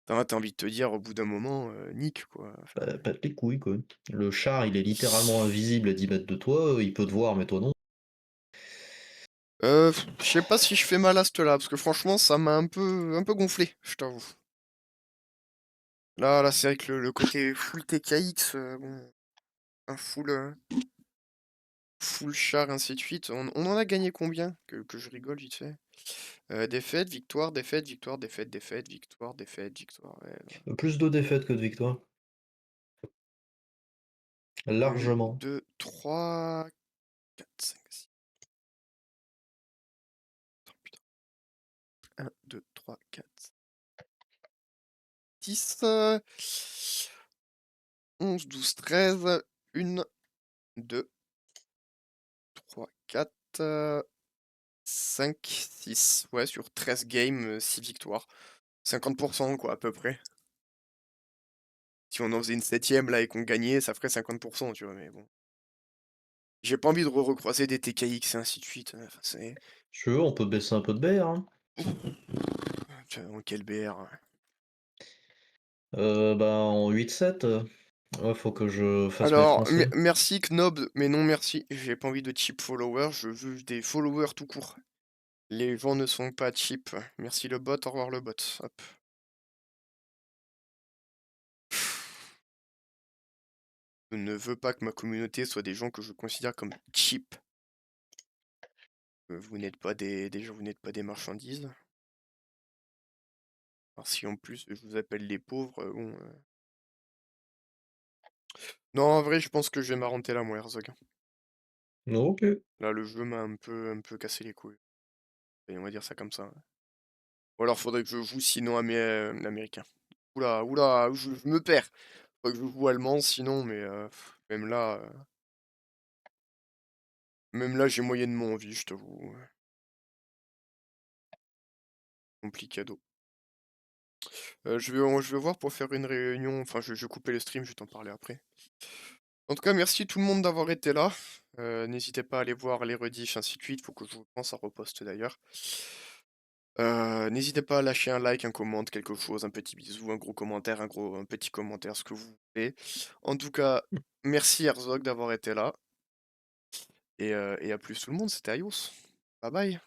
T'as envie de te dire au bout d'un moment, nique, quoi. Enfin, Bah, pète les couilles, quoi. Le char, il est littéralement invisible à 10 mètres de toi, il peut te voir, mais toi non. je sais pas si je fais ma last là, parce que franchement ça m'a un peu gonflé, je t'avoue. Là, c'est vrai que le côté full TKX, bon, un full char, ainsi de suite. On en a gagné combien? Que je rigole vite fait. Défaite, victoire, défaite, victoire, défaite, défaite, victoire, défaite, victoire. Ouais, Plus de défaites que de victoires. 1, Largement. 2, 3, 4, 5, 6. 1, 2, 3, 4, 10, 11, 12, 13, 1, 2, 3, 4, 5, 6. Ouais, sur 13 games, 6 victoires. 50% quoi, à peu près. Si on en faisait une 7ème là et qu'on gagnait, ça ferait 50%, tu vois, mais bon. J'ai pas envie de recroiser des TKX et ainsi de suite. Enfin, c'est. Si tu veux, on peut baisser un peu de BR, hein. Tiens, quel BR. Bah, en 8-7, ouais, faut que je fasse mes Alors, français. merci Knob, mais non merci. J'ai pas envie de cheap followers, je veux des followers tout court. Les gens ne sont pas cheap. Merci le bot, au revoir le bot. Hop. Je ne veux pas que ma communauté soit des gens que je considère comme cheap. Vous n'êtes pas des gens, vous n'êtes pas des marchandises. Alors si en plus je vous appelle les pauvres, bon. Non, en vrai, je pense que je vais m'arrêter là, moi, Herzog. Ok. Là, le jeu m'a un peu cassé les couilles. Et on va dire ça comme ça. Ou alors, faudrait que je joue sinon américain. Oula, oula, je me perds. Faudrait que je joue allemand sinon, mais même là, j'ai moyennement envie, je t'avoue. Complicado. Je vais voir pour faire une réunion. Enfin, je vais couper le stream, je vais t'en parler après. En tout cas, merci tout le monde d'avoir été là. N'hésitez pas à aller voir les rediffs, ainsi de suite. Faut que je vous pense à reposte d'ailleurs. N'hésitez pas à lâcher un like, un comment, quelque chose, un petit bisou, un gros commentaire, un petit commentaire, ce que vous voulez. En tout cas, merci Herzog d'avoir été là. Et à plus tout le monde, c'était Ayos. Bye bye.